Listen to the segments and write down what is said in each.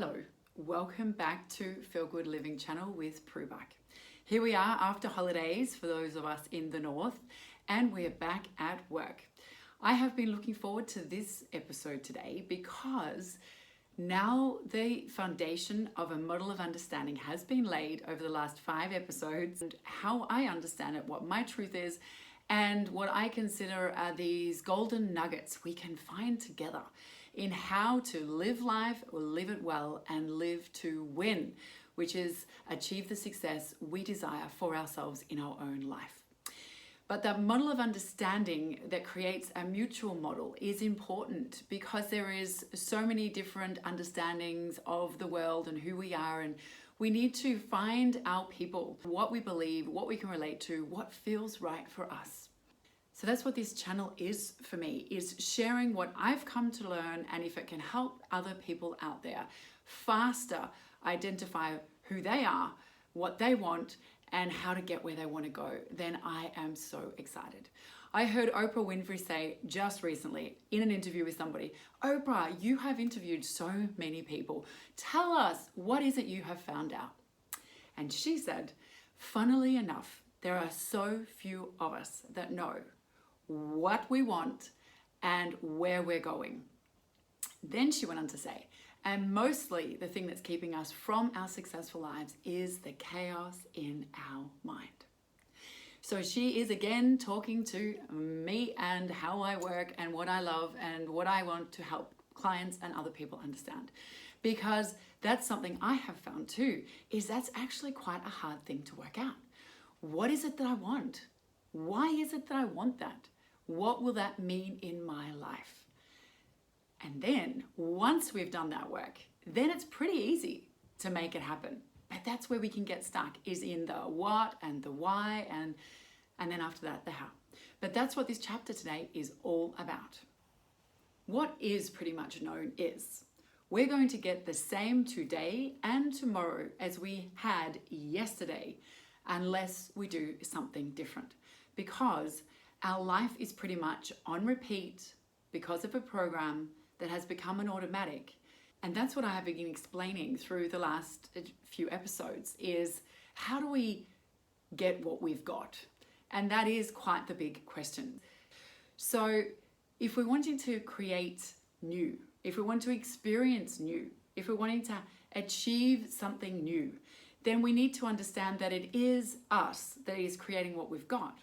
Hello, welcome back to Feel Good Living channel with Prue Bach. Here we are after holidays for those of us in the north, and we're back at work. I have been looking forward to this episode today because now the foundation of a model of understanding has been laid over the last 5 episodes, and how I understand it, what my truth is, and what I consider are these golden nuggets we can find together in how to live life, or live it well, and live to win, which is achieve the success we desire for ourselves in our own life. But that model of understanding that creates a mutual model is important because there is so many different understandings of the world and who we are, and we need to find our people, what we believe, what we can relate to, what feels right for us. So that's what this channel is for me, is sharing what I've come to learn, and if it can help other people out there faster identify who they are, what they want, and how to get where they want to go, then I am so excited. I heard Oprah Winfrey say just recently in an interview with somebody, "Oprah, you have interviewed so many people. Tell us, what is it you have found out?" And she said, funnily enough, there are so few of us that know what we want and where we're going. Then she went on to say, and mostly the thing that's keeping us from our successful lives is the chaos in our mind. So she is again talking to me and how I work and what I love and what I want to help clients and other people understand. Because that's something I have found too, is that's actually quite a hard thing to work out. What is it that I want? Why is it that I want that? What will that mean in my life? And then once we've done that work, then it's pretty easy to make it happen. But that's where we can get stuck, is in the what and the why, and then after that, the how. But that's what this chapter today is all about. What is pretty much known is we're going to get the same today and tomorrow as we had yesterday, unless we do something different. Because our life is pretty much on repeat because of a program that has become an automatic. And that's what I have been explaining through the last few episodes, is how do we get what we've got? And that is quite the big question. So if we're wanting to create new, if we want to experience new, if we're wanting to achieve something new, then we need to understand that it is us that is creating what we've got.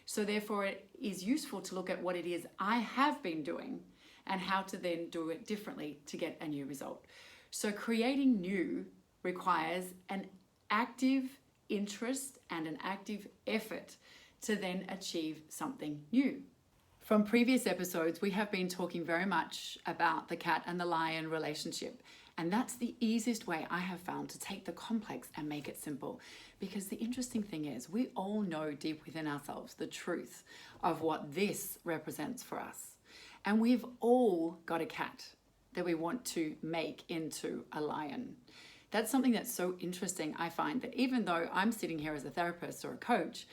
So therefore it is useful to look at what it is I have been doing and how to then do it differently to get a new result. So creating new requires an active interest and an active effort to then achieve something new. From previous episodes, we have been talking very much about the cat and the lion relationship. And that's the easiest way I have found to take the complex and make it simple. Because the interesting thing is, we all know deep within ourselves the truth of what this represents for us. And we've all got a cat that we want to make into a lion. That's something that's so interesting. I find that even though I'm sitting here as a therapist or a coach,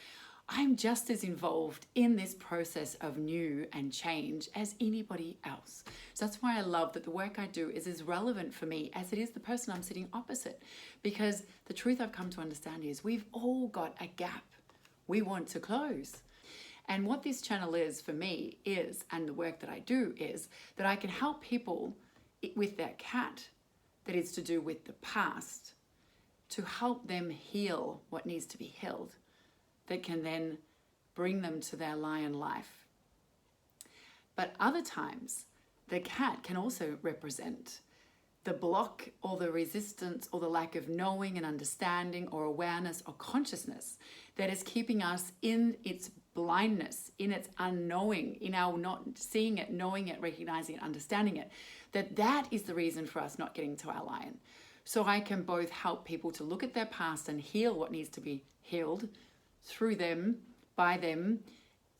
I'm just as involved in this process of new and change as anybody else. So that's why I love that the work I do is as relevant for me as it is the person I'm sitting opposite. Because the truth I've come to understand is we've all got a gap we want to close. And what this channel is for me is, and the work that I do is, that I can help people with their cat that is to do with the past, to help them heal what needs to be healed, that can then bring them to their lion life. But other times, the cat can also represent the block or the resistance or the lack of knowing and understanding or awareness or consciousness that is keeping us in its blindness, in its unknowing, in our not seeing it, knowing it, recognizing it, understanding it, that is the reason for us not getting to our lion. So I can both help people to look at their past and heal what needs to be healed through them, by them,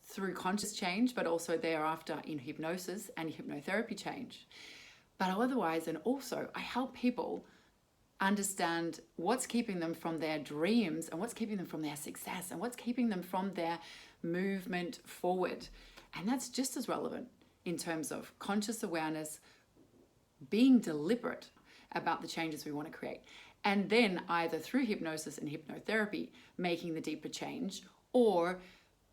through conscious change, but also thereafter in hypnosis and hypnotherapy change. But otherwise, and also I help people understand what's keeping them from their dreams and what's keeping them from their success and what's keeping them from their movement forward. And that's just as relevant in terms of conscious awareness, being deliberate about the changes we want to create. And then either through hypnosis and hypnotherapy, making the deeper change, or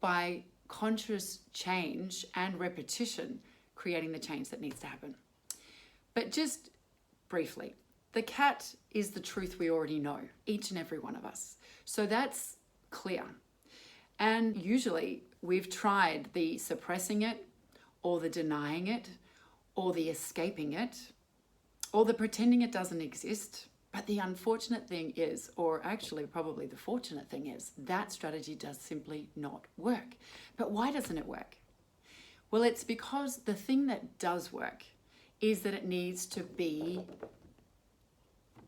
by conscious change and repetition, creating the change that needs to happen. But just briefly, the cat is the truth we already know, each and every one of us. So that's clear. And usually we've tried the suppressing it, or the denying it, or the escaping it, or the pretending it doesn't exist. But the unfortunate thing is, or actually probably the fortunate thing is, that strategy does simply not work. But why doesn't it work? Well, it's because the thing that does work is that it needs to be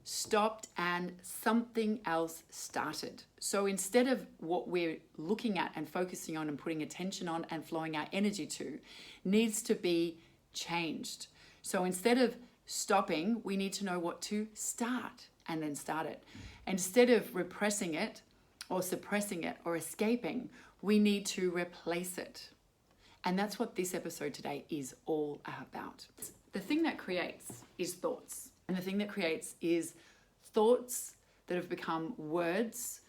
stopped and something else started. So instead of what we're looking at and focusing on and putting attention on and flowing our energy to, needs to be changed. So instead of stopping, we need to know what to start and then start it. Instead of repressing it or suppressing it or escaping, we need to replace it. And that's what this episode today is all about. The thing that creates is thoughts. And the thing that creates is thoughts that have become words,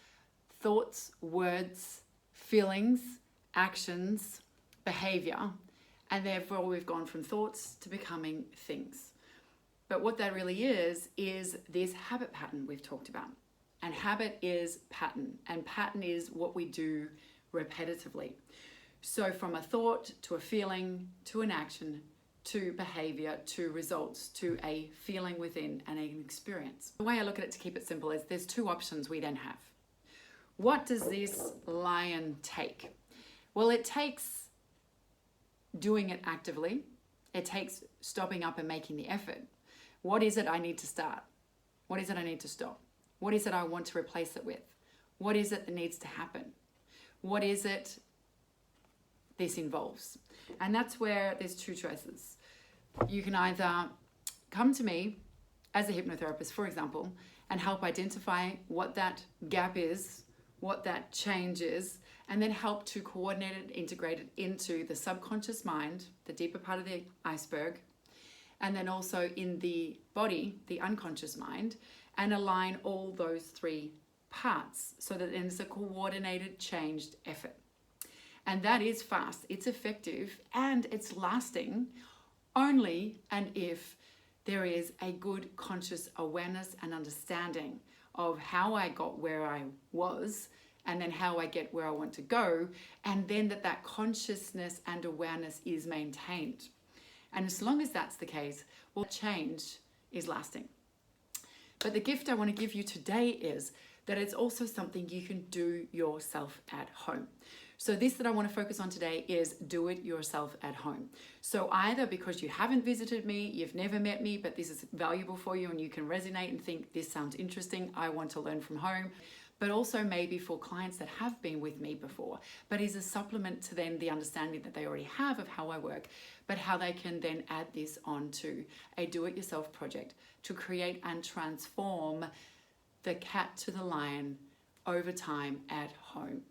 thoughts, words, feelings, actions, behavior. And therefore we've gone from thoughts to becoming things. But what that really is this habit pattern we've talked about. And habit is pattern. And pattern is what we do repetitively. So from a thought to a feeling to an action to behavior to results to a feeling within and an experience. The way I look at it, to keep it simple, is there's two options we then have. What does this lion take? Well, it takes doing it actively. It takes stopping up and making the effort. What is it I need to start? What is it I need to stop? What is it I want to replace it with? What is it that needs to happen? What is it this involves? And that's where there's two choices. You can either come to me as a hypnotherapist, for example, and help identify what that gap is, what that change is, and then help to coordinate it, integrate it into the subconscious mind, the deeper part of the iceberg, and then also in the body, the unconscious mind, and align all those three parts so that it's a coordinated, changed effort. And that is fast, it's effective, and it's lasting only and if there is a good conscious awareness and understanding of how I got where I was and then how I get where I want to go, and then that consciousness and awareness is maintained. And as long as that's the case, well, change is lasting. But the gift I want to give you today is that it's also something you can do yourself at home. So this that I want to focus on today is do it yourself at home. So either because you haven't visited me, you've never met me, but this is valuable for you and you can resonate and think this sounds interesting, I want to learn from home. But also maybe for clients that have been with me before, but is a supplement to then the understanding that they already have of how I work, but how they can then add this onto a do-it-yourself project to create and transform the cat to the lion over time at home.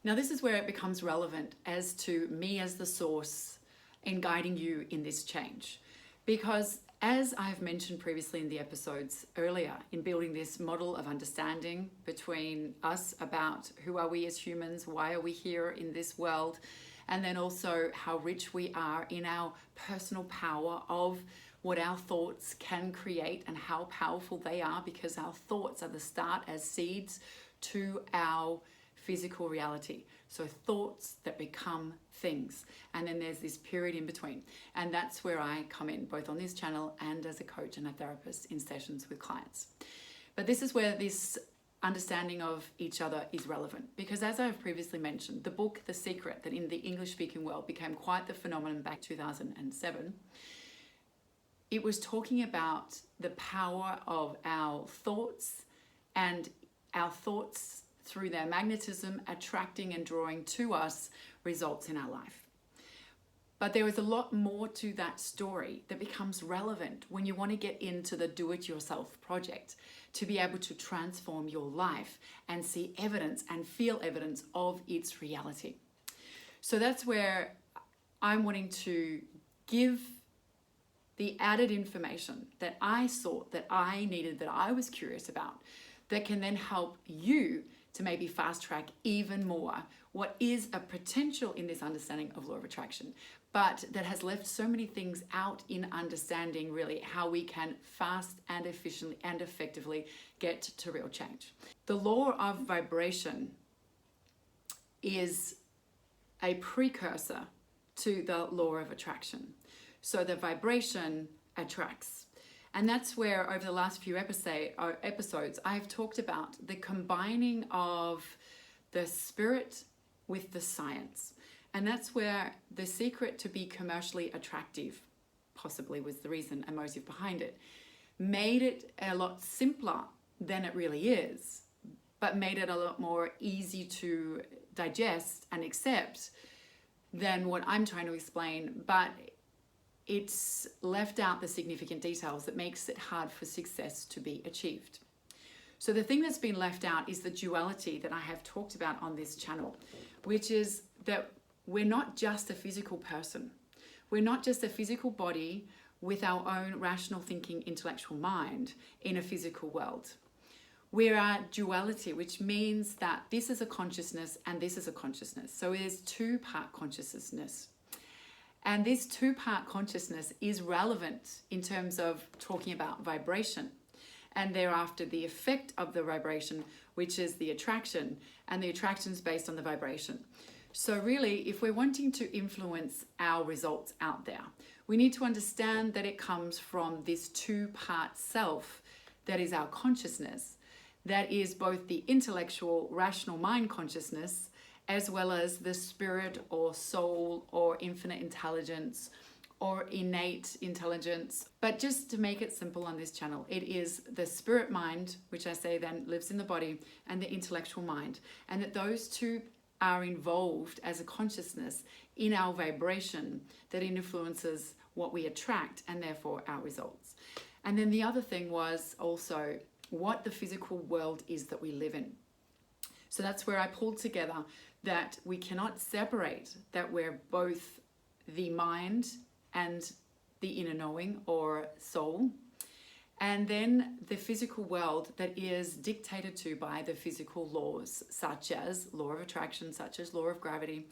Now, this is where it becomes relevant as to me as the source in guiding you in this change. Because as I've mentioned previously in the episodes earlier, in building this model of understanding between us about who are we as humans, why are we here in this world, and then also how rich we are in our personal power of what our thoughts can create and how powerful they are, because our thoughts are the start as seeds to our physical reality. So thoughts that become things. And then there's this period in between. And that's where I come in, both on this channel and as a coach and a therapist in sessions with clients. But this is where this understanding of each other is relevant. Because as I've previously mentioned, the book, The Secret, that in the English-speaking world became quite the phenomenon back 2007, it was talking about the power of our thoughts and our thoughts through their magnetism, attracting and drawing to us results in our life. But there is a lot more to that story that becomes relevant when you want to get into the do-it-yourself project to be able to transform your life and see evidence and feel evidence of its reality. So that's where I'm wanting to give the added information that I sought, that I needed, that I was curious about, that can then help you to maybe fast track even more what is a potential in this understanding of law of attraction, but that has left so many things out in understanding really how we can fast and efficiently and effectively get to real change. The law of vibration is a precursor to the law of attraction. So the vibration attracts. And that's where over the last few episodes, I've talked about the combining of the spirit with the science. And that's where the secret to be commercially attractive, possibly was the reason and motive behind it, made it a lot simpler than it really is, but made it a lot more easy to digest and accept than what I'm trying to explain. But it's left out the significant details that makes it hard for success to be achieved. So the thing that's been left out is the duality that I have talked about on this channel, which is that we're not just a physical person. We're not just a physical body with our own rational thinking intellectual mind in a physical world. We're a duality, which means that this is a consciousness and this is a consciousness. So it is two-part consciousness. And this two-part consciousness is relevant in terms of talking about vibration, and thereafter the effect of the vibration, which is the attraction, and the attraction is based on the vibration. So really, if we're wanting to influence our results out there, we need to understand that it comes from this two-part self that is our consciousness, that is both the intellectual, rational mind consciousness, as well as the spirit or soul or infinite intelligence or innate intelligence. But just to make it simple on this channel, it is the spirit mind, which I say then lives in the body, and the intellectual mind. And that those two are involved as a consciousness in our vibration that influences what we attract and therefore our results. And then the other thing was also what the physical world is that we live in. So that's where I pulled together that we cannot separate that we're both the mind and the inner knowing or soul, and then the physical world that is dictated to by the physical laws, such as law of attraction, such as law of gravity.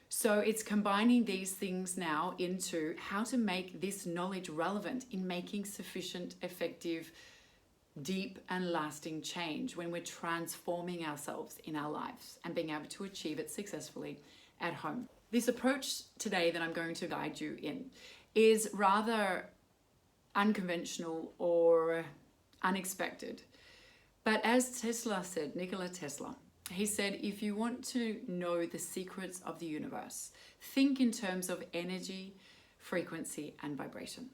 So it's combining these things now into how to make this knowledge relevant in making sufficient, effective, deep and lasting change when we're transforming ourselves in our lives and being able to achieve it successfully at home. This approach today that I'm going to guide you in is rather unconventional or unexpected. But as Tesla said, Nikola Tesla, he said, if you want to know the secrets of the universe, think in terms of energy, frequency, and vibration.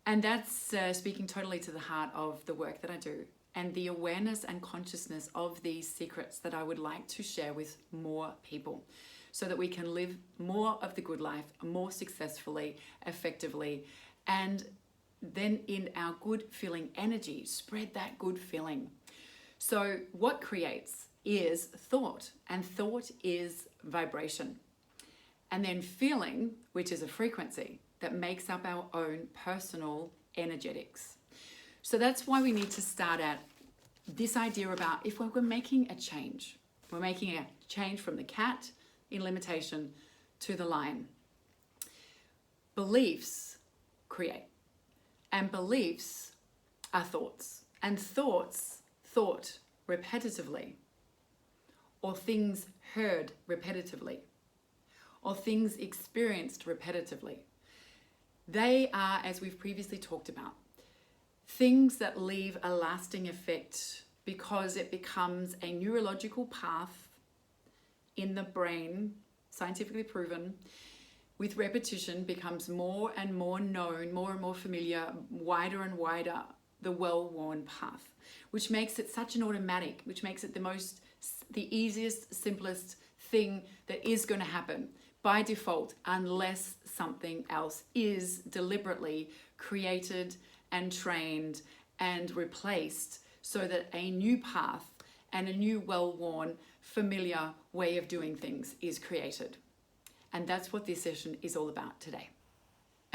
And that's speaking totally to the heart of the work that I do and the awareness and consciousness of these secrets that I would like to share with more people so that we can live more of the good life, more successfully, effectively, and then in our good feeling energy, spread that good feeling. So what creates is thought, and thought is vibration. And then feeling, which is a frequency that makes up our own personal energetics. So that's why we need to start at this idea about if we're making a change, we're making a change from the cat in limitation to the lion. Beliefs create, and beliefs are thoughts, and thoughts thought repetitively, or things heard repetitively, or things experienced repetitively. They are, as we've previously talked about, things that leave a lasting effect because it becomes a neurological path in the brain, scientifically proven, with repetition becomes more and more known, more and more familiar, wider and wider, the well-worn path, which makes it such an automatic, which makes it the easiest, simplest thing that is going to happen by default, unless something else is deliberately created and trained and replaced so that a new path and a new well-worn, familiar way of doing things is created. And that's what this session is all about today.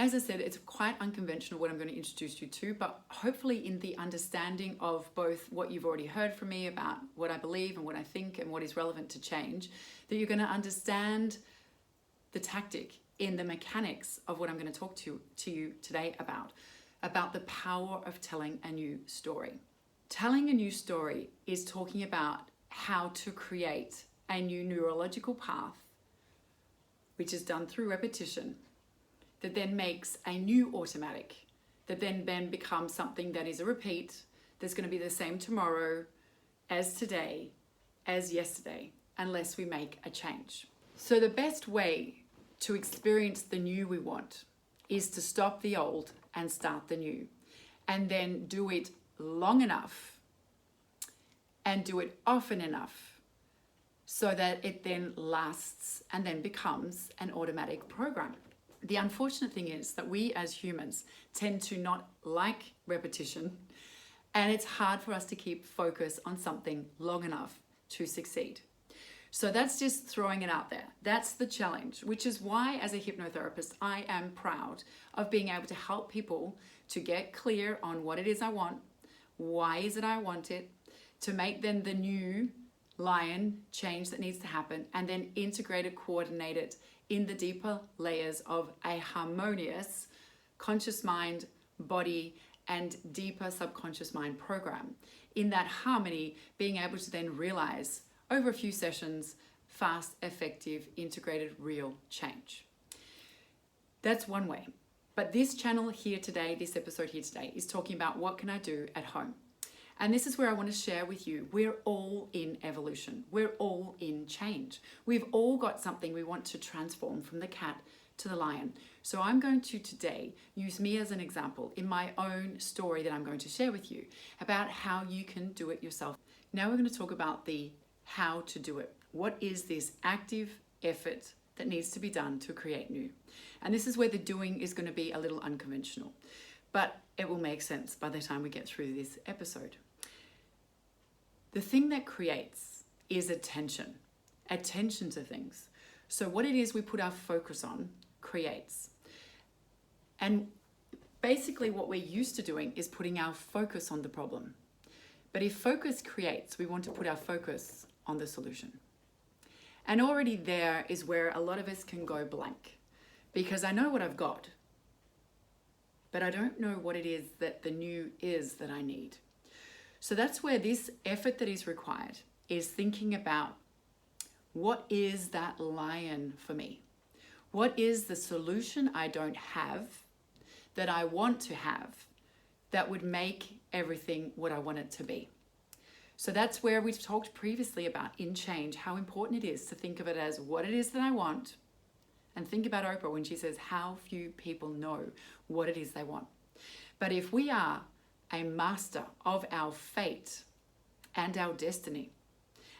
As I said, it's quite unconventional what I'm going to introduce you to, but hopefully in the understanding of both what you've already heard from me about what I believe and what I think and what is relevant to change, that you're going to understand the tactic in the mechanics of what I'm going to talk to you today about the power of telling a new story. Telling a new story is talking about how to create a new neurological path, which is done through repetition, that then makes a new automatic, that then becomes something that is a repeat, that's going to be the same tomorrow as today, as yesterday, unless we make a change. So the best way to experience the new we want is to stop the old and start the new, and then do it long enough and do it often enough so that it then lasts and then becomes an automatic program. The unfortunate thing is that we as humans tend to not like repetition, and it's hard for us to keep focus on something long enough to succeed. So that's just throwing it out there. That's the challenge, which is why as a hypnotherapist, I am proud of being able to help people to get clear on what it is I want, why is it I want it, to make then the new lion change that needs to happen, and then integrate it, coordinate it in the deeper layers of a harmonious conscious mind, body, and deeper subconscious mind program. In that harmony, being able to then realize over a few sessions, fast, effective, integrated, real change. That's one way. But this channel here today, this episode here today, is talking about what can I do at home. And this is where I want to share with you, we're all in evolution. We're all in change. We've all got something we want to transform from the cat to the lion. So I'm going to today use me as an example in my own story that I'm going to share with you about how you can do it yourself. Now we're going to talk about the how to do it. What is this active effort that needs to be done to create new? And this is where the doing is going to be a little unconventional, but it will make sense by the time we get through this episode. The thing that creates is attention to things. So what it is we put our focus on creates. And basically what we're used to doing is putting our focus on the problem. But if focus creates, we want to put our focus on the solution. And already there is where a lot of us can go blank, because I know what I've got, but I don't know what it is that the new is that I need. So that's where this effort that is required is thinking about, what is that lion for me? What is the solution I don't have that I want to have that would make everything what I want it to be? So that's where we've talked previously about in change, how important it is to think of it as what it is that I want. And think about Oprah when she says how few people know what it is they want. But if we are a master of our fate and our destiny,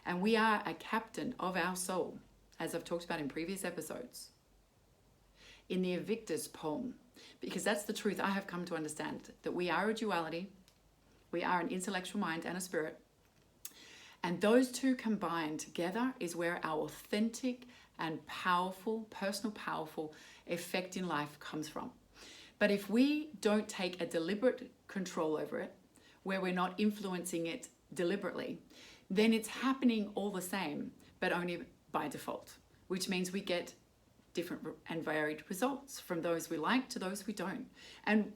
and we are a captain of our soul, as I've talked about in previous episodes, in the Evictus poem, because that's the truth I have come to understand, that we are a duality, we are an intellectual mind and a spirit, and those two combined together is where our authentic and powerful, personal powerful effect in life comes from. But if we don't take a deliberate control over it, where we're not influencing it deliberately, then it's happening all the same, but only by default, which means we get different and varied results from those we like to those we don't. And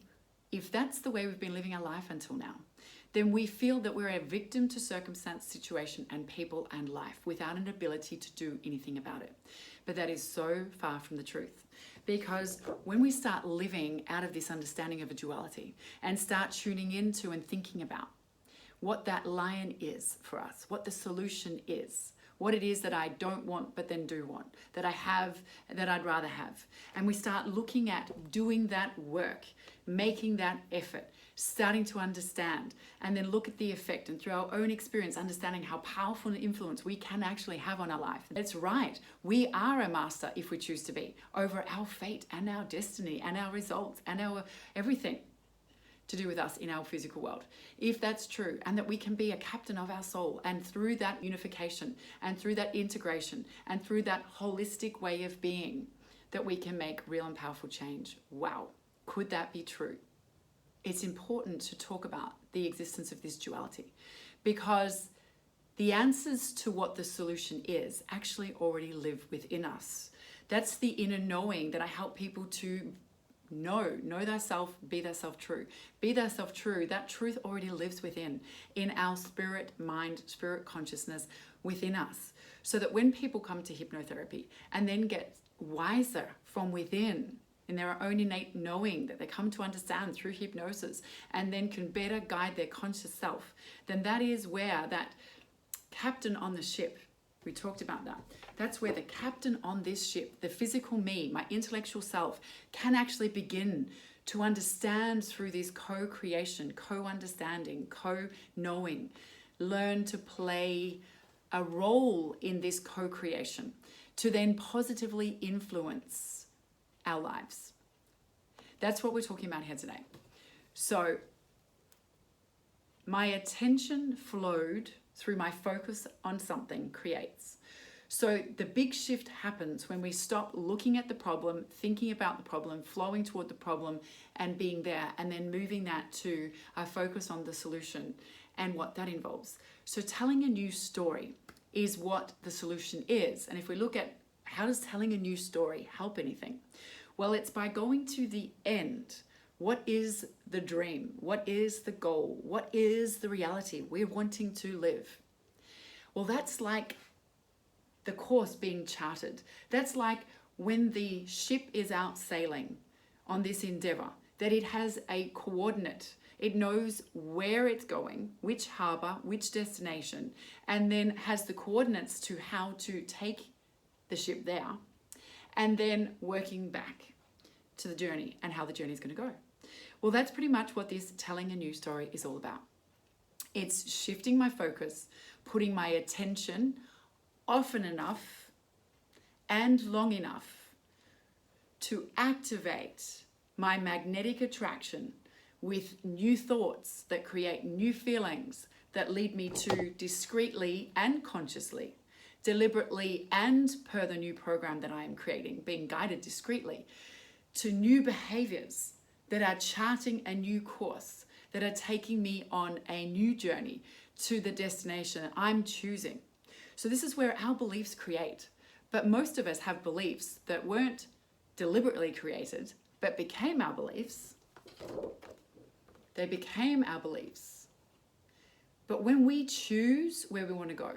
if that's the way we've been living our life until now, then we feel that we're a victim to circumstance, situation, and people and life without an ability to do anything about it. But that is so far from the truth. Because when we start living out of this understanding of a duality and start tuning into and thinking about what that lion is for us, what the solution is, what it is that I don't want but then do want, that I have, that I'd rather have. And we start looking at doing that work, making that effort, starting to understand, and then look at the effect, and through our own experience, understanding how powerful an influence we can actually have on our life. That's right. We are a master, if we choose to be, over our fate and our destiny and our results and our everything to do with us in our physical world. If that's true, and that we can be a captain of our soul, and through that unification and through that integration and through that holistic way of being, that we can make real and powerful change. Wow. Could that be true? It's important to talk about the existence of this duality, because the answers to what the solution is actually already live within us. That's the inner knowing that I help people to know thyself, be thyself true. Be thyself true. That truth already lives within, in our spirit, mind, spirit consciousness within us. So that when people come to hypnotherapy and then get wiser from within, in their own innate knowing that they come to understand through hypnosis, and then can better guide their conscious self, then that is where that captain on the ship, we talked about that. That's where the captain on this ship, the physical me, my intellectual self, can actually begin to understand through this co-creation, co-understanding, co-knowing, learn to play a role in this co-creation to then positively influence our lives. That's what we're talking about here today. So my attention flowed through my focus on something creates. So the big shift happens when we stop looking at the problem, thinking about the problem, flowing toward the problem and being there, and then moving that to a focus on the solution and what that involves. So telling a new story is what the solution is. And if we look at how does telling a new story help anything? Well, it's by going to the end. What is the dream? What is the goal? What is the reality we're wanting to live? Well, that's like the course being charted. That's like when the ship is out sailing on this endeavor, that it has a coordinate. It knows where it's going, which harbor, which destination, and then has the coordinates to how to take the ship there, and then working back to the journey and how the journey is going to go. Well, that's pretty much what this telling a new story is all about. It's shifting my focus, putting my attention often enough and long enough to activate my magnetic attraction with new thoughts that create new feelings that lead me to discreetly and consciously, deliberately and per the new program that I am creating, being guided discreetly to new behaviors that are charting a new course, that are taking me on a new journey to the destination I'm choosing. So this is where our beliefs create. But most of us have beliefs that weren't deliberately created, but became our beliefs. They became our beliefs. But when we choose where we want to go,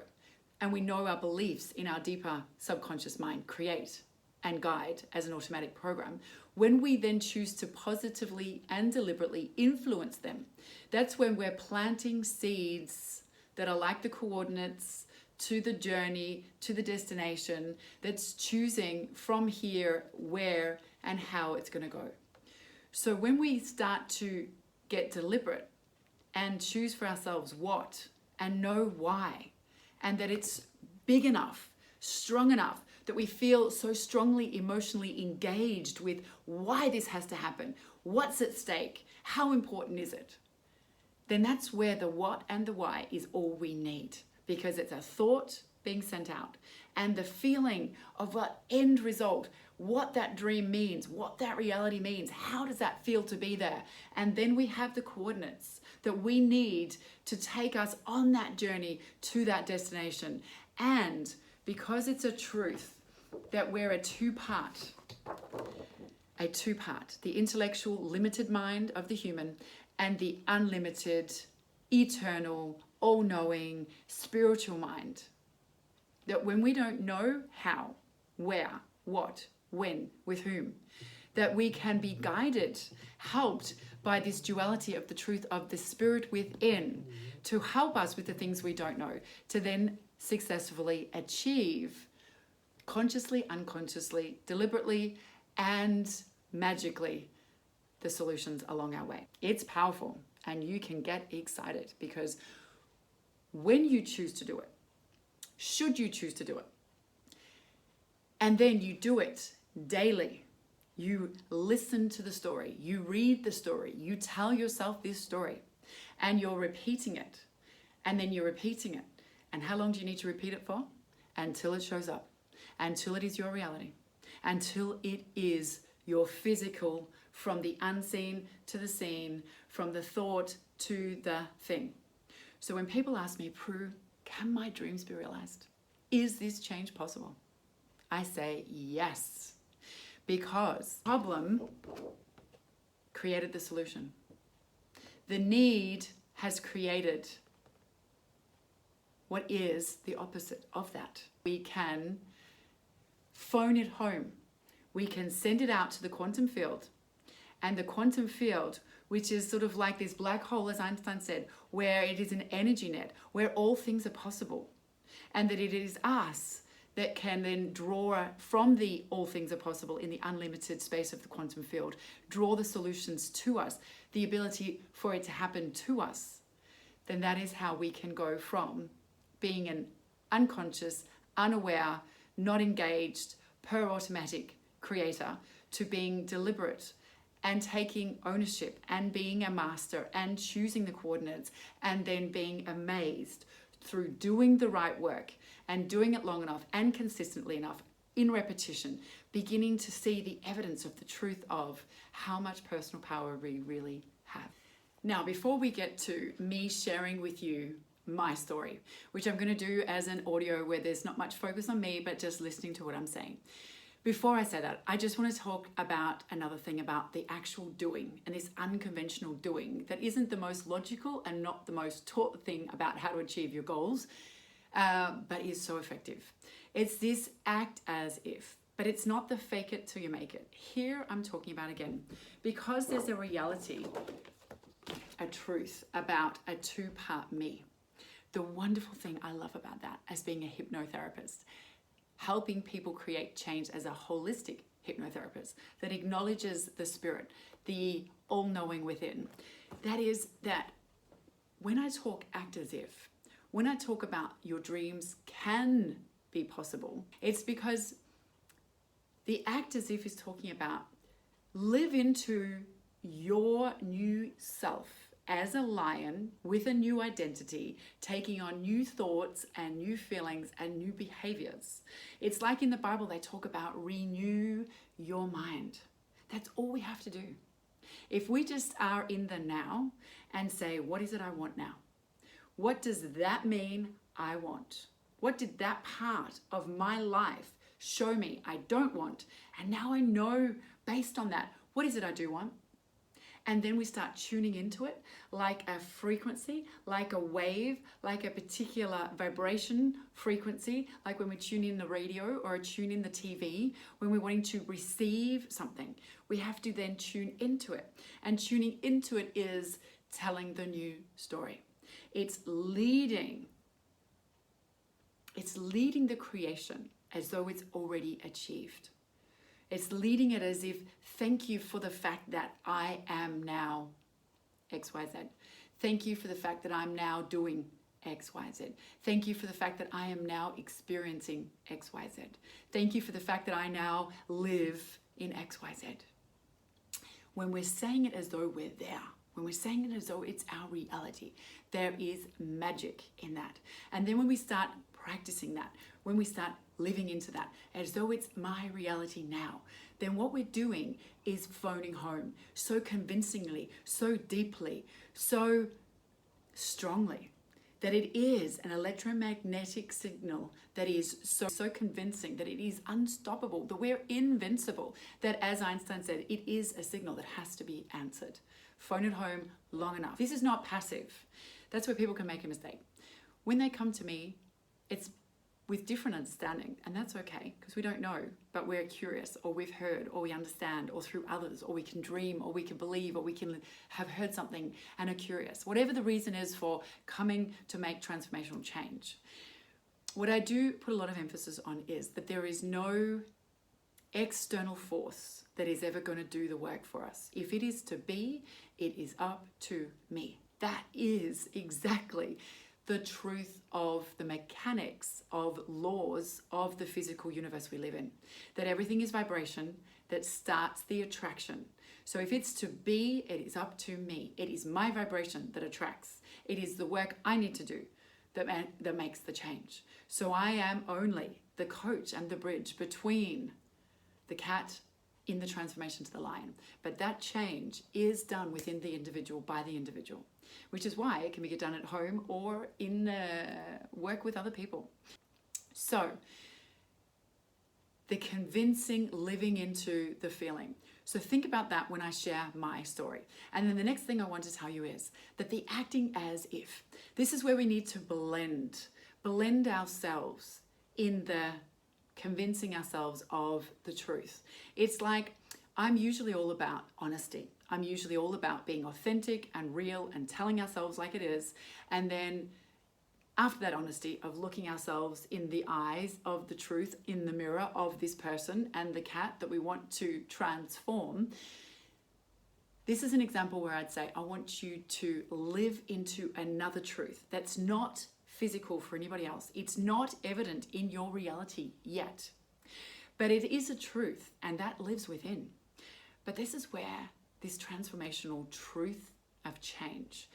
and we know our beliefs in our deeper subconscious mind create and guide as an automatic program, when we then choose to positively and deliberately influence them, that's when we're planting seeds that are like the coordinates to the journey, to the destination, that's choosing from here where and how it's going to go. So when we start to get deliberate and choose for ourselves what and know why, and that it's big enough, strong enough, that we feel so strongly emotionally engaged with why this has to happen, what's at stake, how important is it, then that's where the what and the why is all we need, because it's a thought being sent out and the feeling of what end result, what that dream means, what that reality means, how does that feel to be there? And then we have the coordinates that we need to take us on that journey to that destination. And because it's a truth that we're a two-part, the intellectual limited mind of the human and the unlimited, eternal, all-knowing, spiritual mind, that when we don't know how, where, what, when, with whom, that we can be guided, helped by this duality of the truth of the spirit within to help us with the things we don't know, to then successfully achieve consciously, unconsciously, deliberately, and magically the solutions along our way. It's powerful, and you can get excited because when you choose to do it, should you choose to do it, and then you do it daily, you listen to the story, you read the story, you tell yourself this story, and you're repeating it, and then you're repeating it. And how long do you need to repeat it for? Until it shows up, until it is your reality, until it is your physical from the unseen to the seen, from the thought to the thing. So when people ask me, Prue, can my dreams be realized? Is this change possible? I say yes, because the problem created the solution. The need has created what is the opposite of that. We can phone it home. We can send it out to the quantum field. And the quantum field, which is sort of like this black hole, as Einstein said, where it is an energy net, where all things are possible. And that it is us that can then draw from the all things are possible in the unlimited space of the quantum field, draw the solutions to us, the ability for it to happen to us. Then that is how we can go from being an unconscious, unaware, not engaged, per automatic creator to being deliberate and taking ownership and being a master and choosing the coordinates and then being amazed through doing the right work and doing it long enough and consistently enough in repetition, beginning to see the evidence of the truth of how much personal power we really have. Now, before we get to me sharing with you my story, which I'm going to do as an audio where there's not much focus on me, but just listening to what I'm saying. Before I say that, I just want to talk about another thing about the actual doing and this unconventional doing that isn't the most logical and not the most taught thing about how to achieve your goals, but is so effective. It's this act as if, but it's not the fake it till you make it. Here I'm talking about again, because there's a reality, a truth about a two-part me. The wonderful thing I love about that as being a hypnotherapist, helping people create change as a holistic hypnotherapist that acknowledges the spirit, the all-knowing within. That is that when I talk act as if, when I talk about your dreams can be possible, it's because the act as if is talking about live into your new self as a lion with a new identity, taking on new thoughts and new feelings and new behaviors. It's like in the Bible, they talk about renew your mind. That's all we have to do. If we just are in the now and say, what is it I want now? What does that mean I want? What did that part of my life show me I don't want? And now I know based on that, what is it I do want? And then we start tuning into it like a frequency, like a wave, like a particular vibration frequency, like when we tune in the radio or tune in the TV, when we're wanting to receive something, we have to then tune into it. And tuning into it is telling the new story. It's leading the creation as though it's already achieved. It's leading it as if, thank you for the fact that I am now XYZ. Thank you for the fact that I'm now doing XYZ. Thank you for the fact that I am now experiencing XYZ. Thank you for the fact that I now live in XYZ. When we're saying it as though we're there, when we're saying it as though it's our reality, there is magic in that. And then when we start practicing that, when we start living into that as though it's my reality now, then what we're doing is phoning home so convincingly, so deeply, so strongly that it is an electromagnetic signal that is so convincing that it is unstoppable, that we're invincible, that as Einstein said, it is a signal that has to be answered. Phone it home long enough. This is not passive. That's where people can make a mistake. When they come to me, it's with different understanding, and that's okay because we don't know, but we're curious, or we've heard, or we understand, or through others, or we can dream, or we can believe, or we can have heard something and are curious. Whatever the reason is for coming to make transformational change. What I do put a lot of emphasis on is that there is no external force that is ever going to do the work for us. If it is to be, it is up to me. That is exactly the truth of the mechanics of laws of the physical universe we live in. That everything is vibration that starts the attraction. So if it's to be, it is up to me. It is my vibration that attracts. It is the work I need to do that makes the change. So I am only the coach and the bridge between the cat in the transformation to the lion. But that change is done within the individual by the individual, which is why it can be done at home or in work with other people. So the convincing living into the feeling. So think about that when I share my story. And then the next thing I want to tell you is that the acting as if. This is where we need to blend ourselves in the convincing ourselves of the truth. It's like, I'm usually all about honesty. I'm usually all about being authentic and real and telling ourselves like it is. And then after that honesty of looking ourselves in the eyes of the truth, in the mirror of this person and the cat that we want to transform, this is an example where I'd say, I want you to live into another truth that's not physical for anybody else. It's not evident in your reality yet, but it is a truth and that lives within. But this is where this transformational truth of change,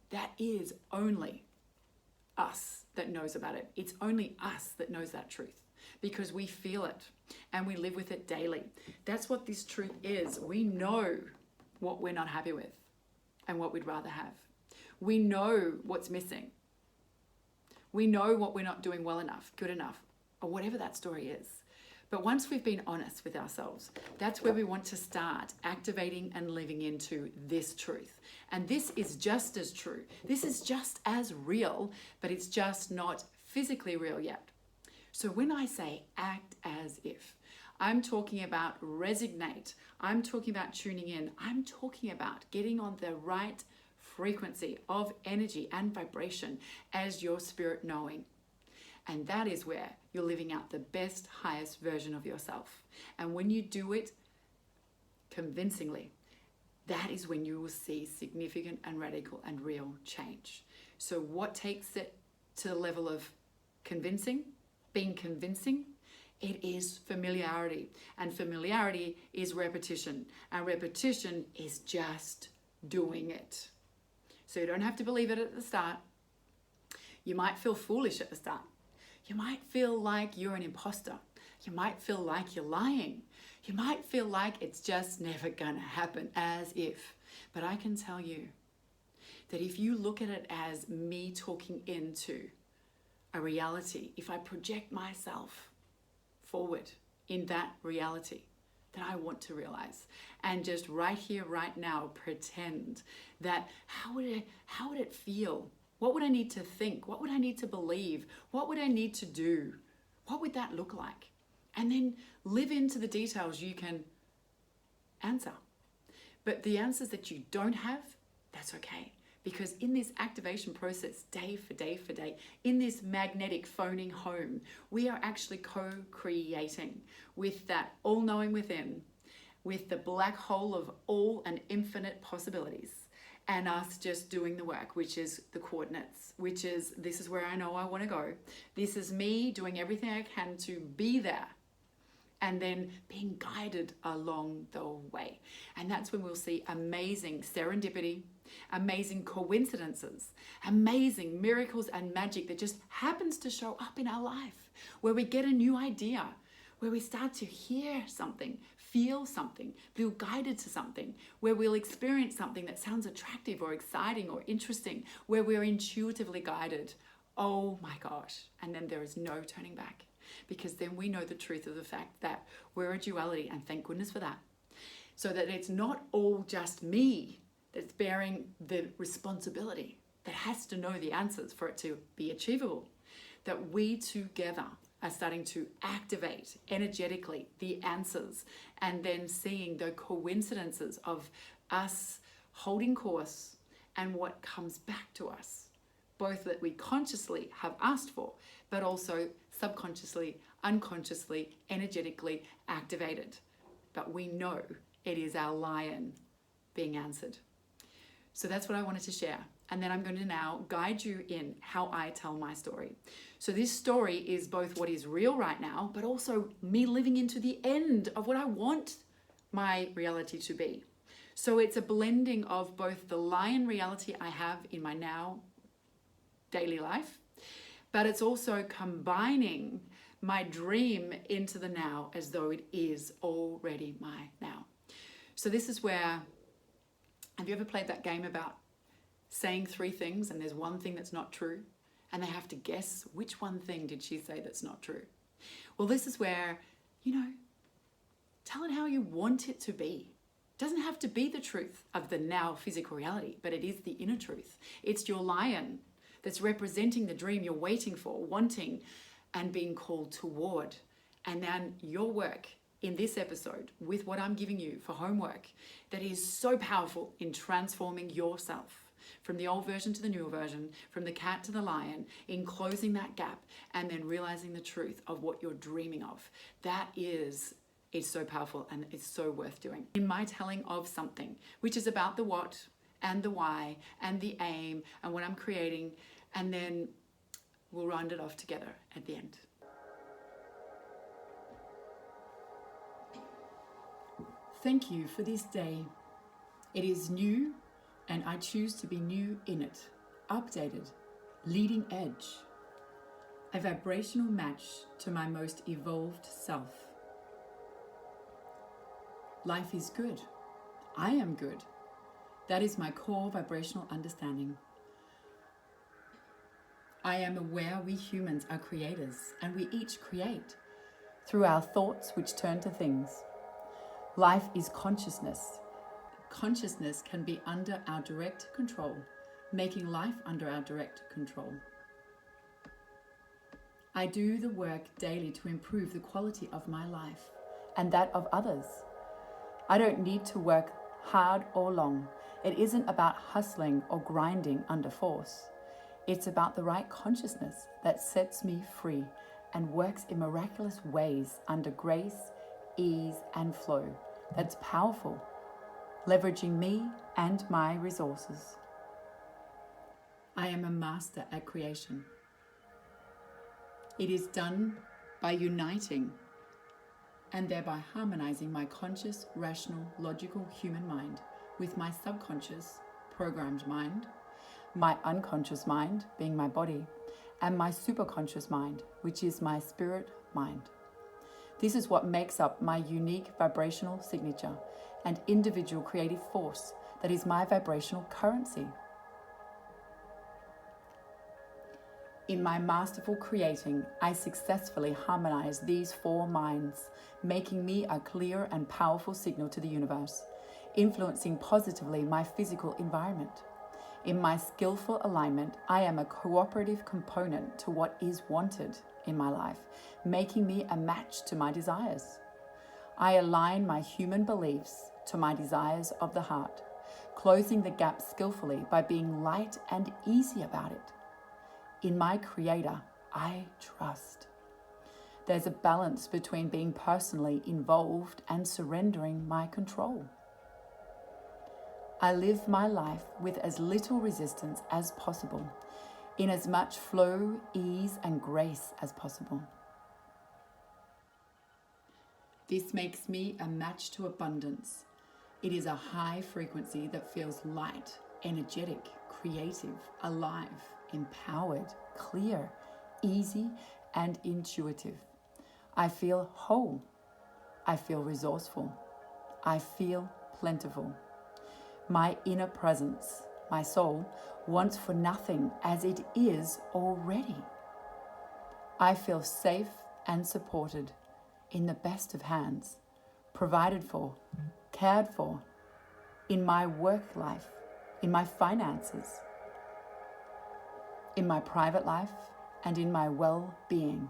that is only us that knows about it. It's only us that knows that truth because we feel it and we live with it daily. That's what this truth is. We know what we're not happy with and what we'd rather have. We know what's missing. We know what we're not doing well enough, good enough, or whatever that story is. But once we've been honest with ourselves, that's where we want to start activating and living into this truth. And this is just as true. This is just as real, but it's just not physically real yet. So when I say act as if, I'm talking about resignate. I'm talking about tuning in. I'm talking about getting on the right frequency of energy and vibration as your spirit knowing. And that is where you're living out the best, highest version of yourself. And when you do it convincingly, that is when you will see significant and radical and real change. So what takes it to the level of convincing, being convincing? It is familiarity. And familiarity is repetition. And repetition is just doing it. So you don't have to believe it at the start. You might feel foolish at the start. You might feel like you're an imposter. You might feel like you're lying. You might feel like it's just never gonna happen, as if. But I can tell you that if you look at it as me talking into a reality, if I project myself forward in that reality that I want to realize, and just right here, right now, pretend that how would it feel? What would I need to think? What would I need to believe? What would I need to do? What would that look like? And then live into the details you can answer. But the answers that you don't have, that's okay. Because in this activation process, day for day for day, in this magnetic phoning home, we are actually co-creating with that all-knowing within, with the black hole of all and infinite possibilities, and us just doing the work, which is the coordinates, which is, this is where I know I want to go. This is me doing everything I can to be there, and then being guided along the way. And that's when we'll see amazing serendipity, amazing coincidences, amazing miracles and magic that just happens to show up in our life, where we get a new idea, where we start to hear something, feel something, feel guided to something, where we'll experience something that sounds attractive or exciting or interesting, where we're intuitively guided. Oh my gosh. And then there is no turning back, because then we know the truth of the fact that we're a duality, and thank goodness for that. So that it's not all just me that's bearing the responsibility, that has to know the answers for it to be achievable. That we together are starting to activate energetically the answers, and then seeing the coincidences of us holding course and what comes back to us, both that we consciously have asked for, but also subconsciously, unconsciously, energetically activated. But we know it is our lion being answered. So that's what I wanted to share. And then I'm going to now guide you in how I tell my story. So this story is both what is real right now, but also me living into the end of what I want my reality to be. So it's a blending of both the lion reality I have in my now daily life, but it's also combining my dream into the now as though it is already my now. So this is where, have you ever played that game about saying three things and there's one thing that's not true? And they have to guess which one thing did she say that's not true? Well, this is where, tell it how you want it to be. It doesn't have to be the truth of the now physical reality, but it is the inner truth. It's your lion that's representing the dream you're waiting for, wanting, and being called toward. And then your work in this episode with what I'm giving you for homework that is so powerful in transforming yourself from the old version to the newer version, from the cat to the lion, in closing that gap and then realizing the truth of what you're dreaming of. That is so powerful and it's so worth doing. In my telling of something, which is about the what and the why and the aim and what I'm creating, and then we'll round it off together at the end. Thank you for this day. It is new, and I choose to be new in it, updated, leading edge, a vibrational match to my most evolved self. Life is good. I am good. That is my core vibrational understanding. I am aware we humans are creators, and we each create through our thoughts which turn to things. Life is consciousness. Consciousness can be under our direct control, making life under our direct control. I do the work daily to improve the quality of my life and that of others. I don't need to work hard or long. It isn't about hustling or grinding under force. It's about the right consciousness that sets me free and works in miraculous ways under grace, ease, and flow. That's powerful, leveraging me and my resources. I am a master at creation. It is done by uniting and thereby harmonizing my conscious, rational, logical human mind with my subconscious, programmed mind, my unconscious mind, being my body, and my superconscious mind, which is my spirit mind. This is what makes up my unique vibrational signature and individual creative force that is my vibrational currency. In my masterful creating, I successfully harmonize these four minds, making me a clear and powerful signal to the universe, influencing positively my physical environment. In my skillful alignment, I am a cooperative component to what is wanted in my life, making me a match to my desires. I align my human beliefs to my desires of the heart, closing the gap skillfully by being light and easy about it. In my Creator, I trust. There's a balance between being personally involved and surrendering my control. I live my life with as little resistance as possible, in as much flow, ease, and grace as possible. This makes me a match to abundance. It is a high frequency that feels light, energetic, creative, alive, empowered, clear, easy, and intuitive. I feel whole. I feel resourceful. I feel plentiful. My inner presence, my soul, wants for nothing as it is already. I feel safe and supported, in the best of hands, provided for, cared for, in my work life, in my finances, in my private life, and in my well-being.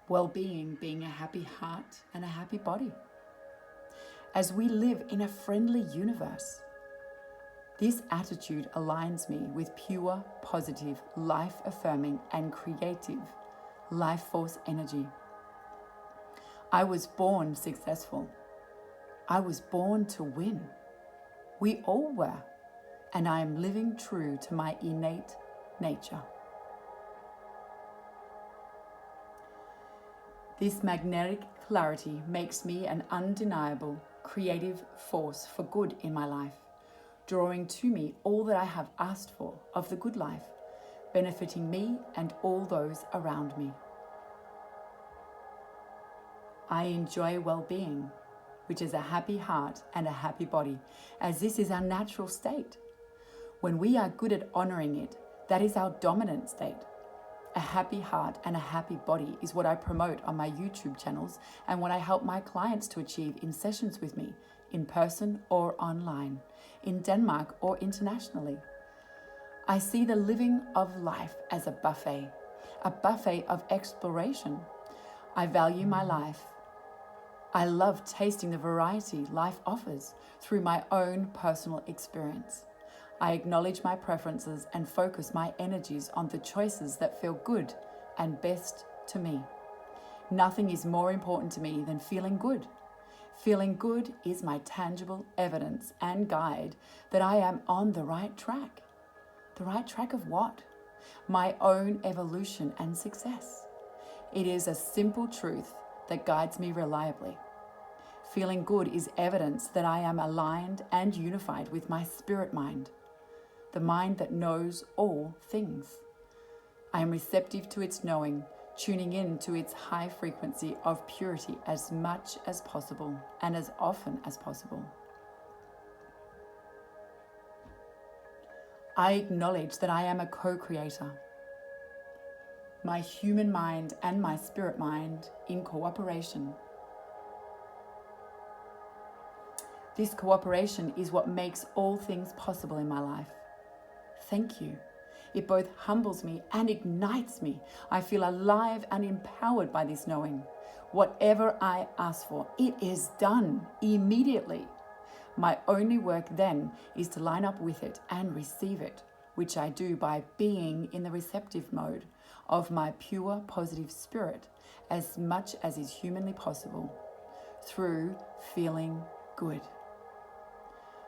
Well-being being a happy heart and a happy body. As we live in a friendly universe, this attitude aligns me with pure, positive, life-affirming, and creative life force energy. I was born successful. I was born to win. We all were, and I am living true to my innate nature. This magnetic clarity makes me an undeniable creative force for good in my life, drawing to me all that I have asked for of the good life, benefiting me and all those around me. I enjoy well-being, which is a happy heart and a happy body, as this is our natural state. When we are good at honoring it, that is our dominant state. A happy heart and a happy body is what I promote on my YouTube channels and what I help my clients to achieve in sessions with me, in person or online, in Denmark or internationally. I see the living of life as a buffet of exploration. I value my life. I love tasting the variety life offers through my own personal experience. I acknowledge my preferences and focus my energies on the choices that feel good and best to me. Nothing is more important to me than feeling good. Feeling good is my tangible evidence and guide that I am on the right track. The right track of what? My own evolution and success. It is a simple truth that guides me reliably. Feeling good is evidence that I am aligned and unified with my spirit mind, the mind that knows all things. I am receptive to its knowing, tuning in to its high frequency of purity as much as possible and as often as possible. I acknowledge that I am a co-creator. My human mind and my spirit mind in cooperation. This cooperation is what makes all things possible in my life. Thank you. It both humbles me and ignites me. I feel alive and empowered by this knowing. Whatever I ask for, it is done immediately. My only work then is to line up with it and receive it, which I do by being in the receptive mode of my pure positive spirit as much as is humanly possible through feeling good.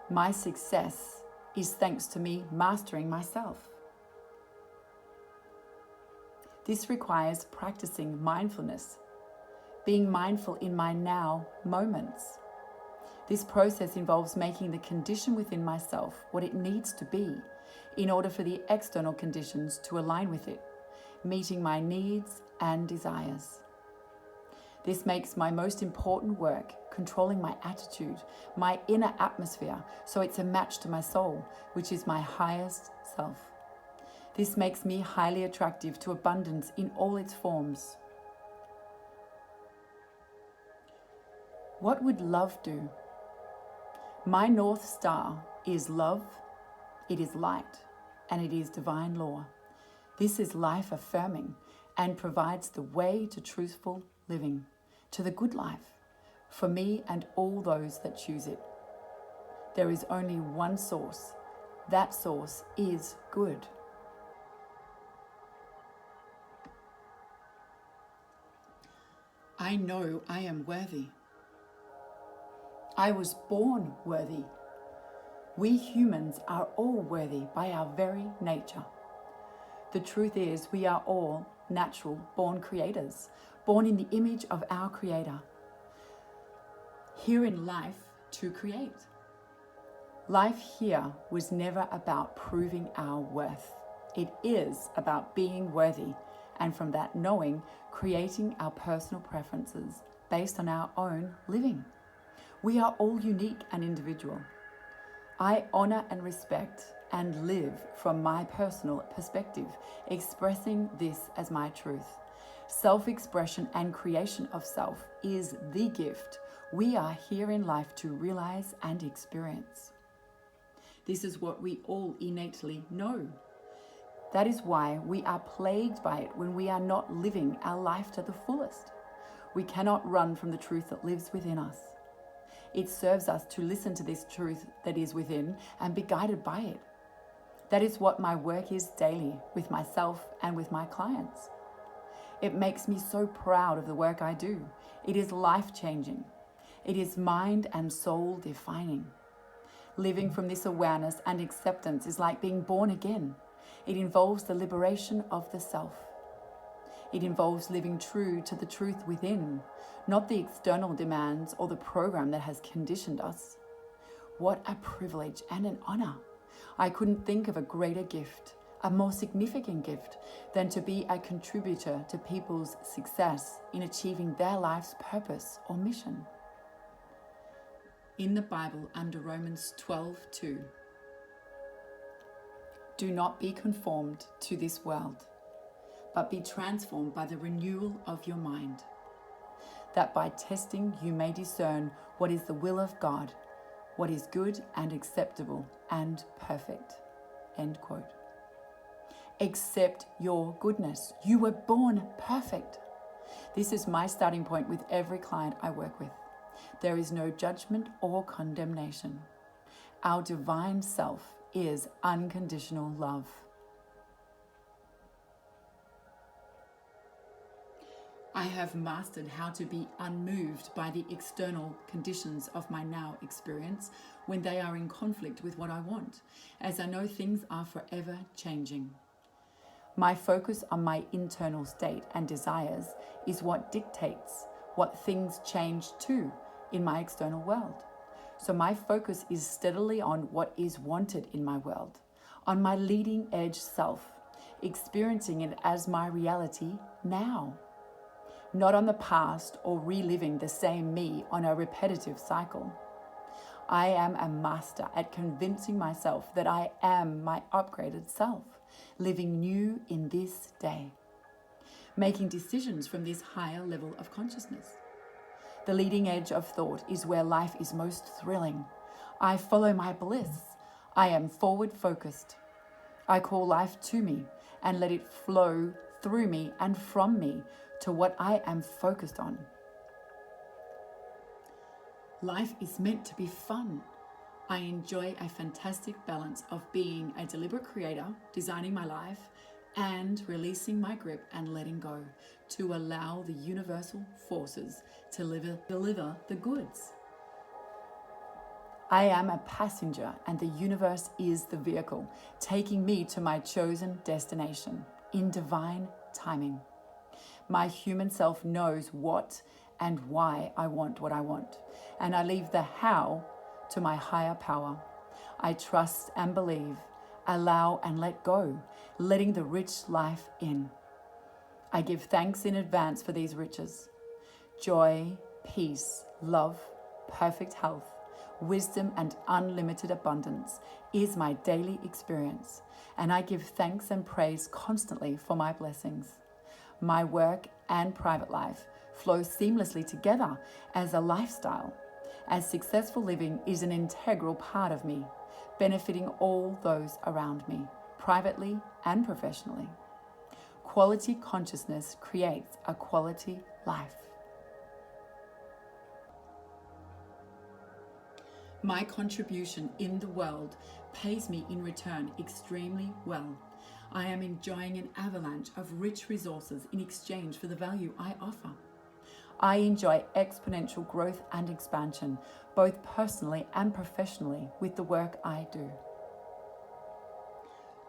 My success is thanks to me mastering myself. This requires practicing mindfulness, being mindful in my now moments. This process involves making the condition within myself what it needs to be in order for the external conditions to align with it, meeting my needs and desires. This makes my most important work controlling my attitude, my inner atmosphere, so it's a match to my soul, which is my highest self. This makes me highly attractive to abundance in all its forms. What would love do? My North Star is love, it is light, and it is divine law. This is life affirming and provides the way to truthful living, to the good life, for me and all those that choose it. There is only one source. That source is good. I know I am worthy. I was born worthy. We humans are all worthy by our very nature. The truth is, we are all natural born creators, born in the image of our Creator, here in life to create. Life here was never about proving our worth. It is about being worthy, and from that knowing, creating our personal preferences based on our own living. We are all unique and individual. I honor and respect and live from my personal perspective, expressing this as my truth. Self-expression and creation of self is the gift we are here in life to realize and experience. This is what we all innately know. That is why we are plagued by it when we are not living our life to the fullest. We cannot run from the truth that lives within us. It serves us to listen to this truth that is within and be guided by it. That is what my work is daily with myself and with my clients. It makes me so proud of the work I do. It is life-changing. It is mind and soul defining. Living from this awareness and acceptance is like being born again. It involves the liberation of the self. It involves living true to the truth within, not the external demands or the program that has conditioned us. What a privilege and an honor. I couldn't think of a greater gift. a more significant gift than to be a contributor to people's success in achieving their life's purpose or mission. In the Bible, under Romans 12:2, do not be conformed to this world, but be transformed by the renewal of your mind, that by testing you may discern what is the will of God, what is good and acceptable and perfect. End quote. Accept your goodness. You were born perfect. This is my starting point with every client I work with. There is no judgment or condemnation. Our divine self is unconditional love. I have mastered how to be unmoved by the external conditions of my now experience when they are in conflict with what I want, as I know things are forever changing. My focus on my internal state and desires is what dictates what things change to in my external world. So my focus is steadily on what is wanted in my world, on my leading edge self, experiencing it as my reality now. Not on the past or reliving the same me on a repetitive cycle. I am a master at convincing myself that I am my upgraded self, living new in this day, making decisions from this higher level of consciousness. The leading edge of thought is where life is most thrilling. I follow my bliss. I am forward focused. I call life to me and let it flow through me and from me to what I am focused on. Life is meant to be fun. I enjoy a fantastic balance of being a deliberate creator, designing my life, and releasing my grip and letting go to allow the universal forces to deliver the goods. I am a passenger and the universe is the vehicle, taking me to my chosen destination in divine timing. My human self knows what and why I want what I want, and I leave the how to my higher power. I trust and believe, allow and let go, letting the rich life in. I give thanks in advance for these riches. Joy, peace, love, perfect health, wisdom, and unlimited abundance is my daily experience, and I give thanks and praise constantly for my blessings. My work and private life flow seamlessly together as a lifestyle, as successful living is an integral part of me, benefiting all those around me, privately and professionally. Quality consciousness creates a quality life. My contribution in the world pays me in return extremely well. I am enjoying an avalanche of rich resources in exchange for the value I offer. I enjoy exponential growth and expansion, both personally and professionally, with the work I do.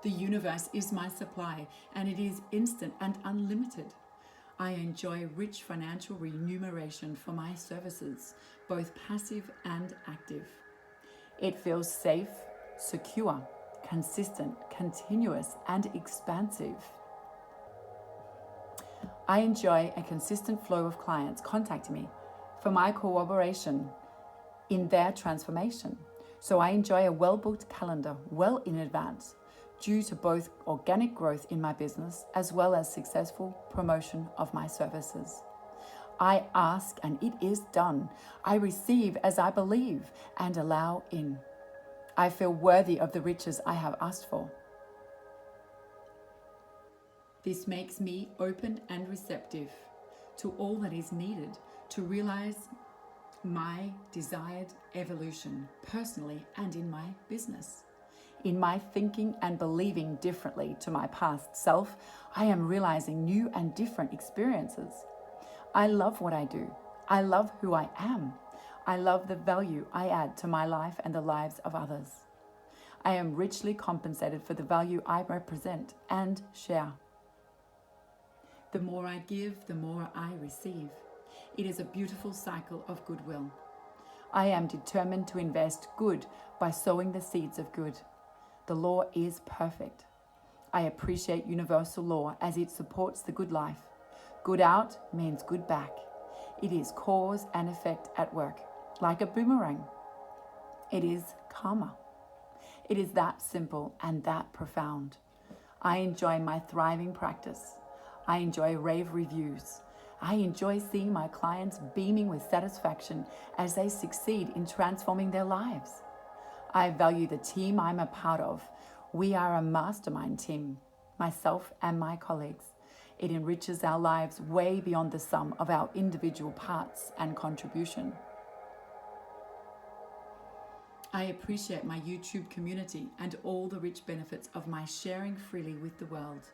The universe is my supply, and it is instant and unlimited. I enjoy rich financial remuneration for my services, both passive and active. It feels safe, secure, consistent, continuous, and expansive. I enjoy a consistent flow of clients contacting me for my cooperation in their transformation. So I enjoy a well-booked calendar well in advance due to both organic growth in my business as well as successful promotion of my services. I ask and it is done. I receive as I believe and allow in. I feel worthy of the riches I have asked for. This makes me open and receptive to all that is needed to realize my desired evolution personally and in my business. In my thinking and believing differently to my past self, I am realizing new and different experiences. I love what I do. I love who I am. I love the value I add to my life and the lives of others. I am richly compensated for the value I represent and share. The more I give, the more I receive. It is a beautiful cycle of goodwill. I am determined to invest good by sowing the seeds of good. The law is perfect. I appreciate universal law as it supports the good life. Good out means good back. It is cause and effect at work, like a boomerang. It is karma. It is that simple and that profound. I enjoy my thriving practice. I enjoy rave reviews. I enjoy seeing my clients beaming with satisfaction as they succeed in transforming their lives. I value the team I'm a part of. We are a mastermind team, myself and my colleagues. It enriches our lives way beyond the sum of our individual parts and contribution. I appreciate my YouTube community and all the rich benefits of my sharing freely with the world.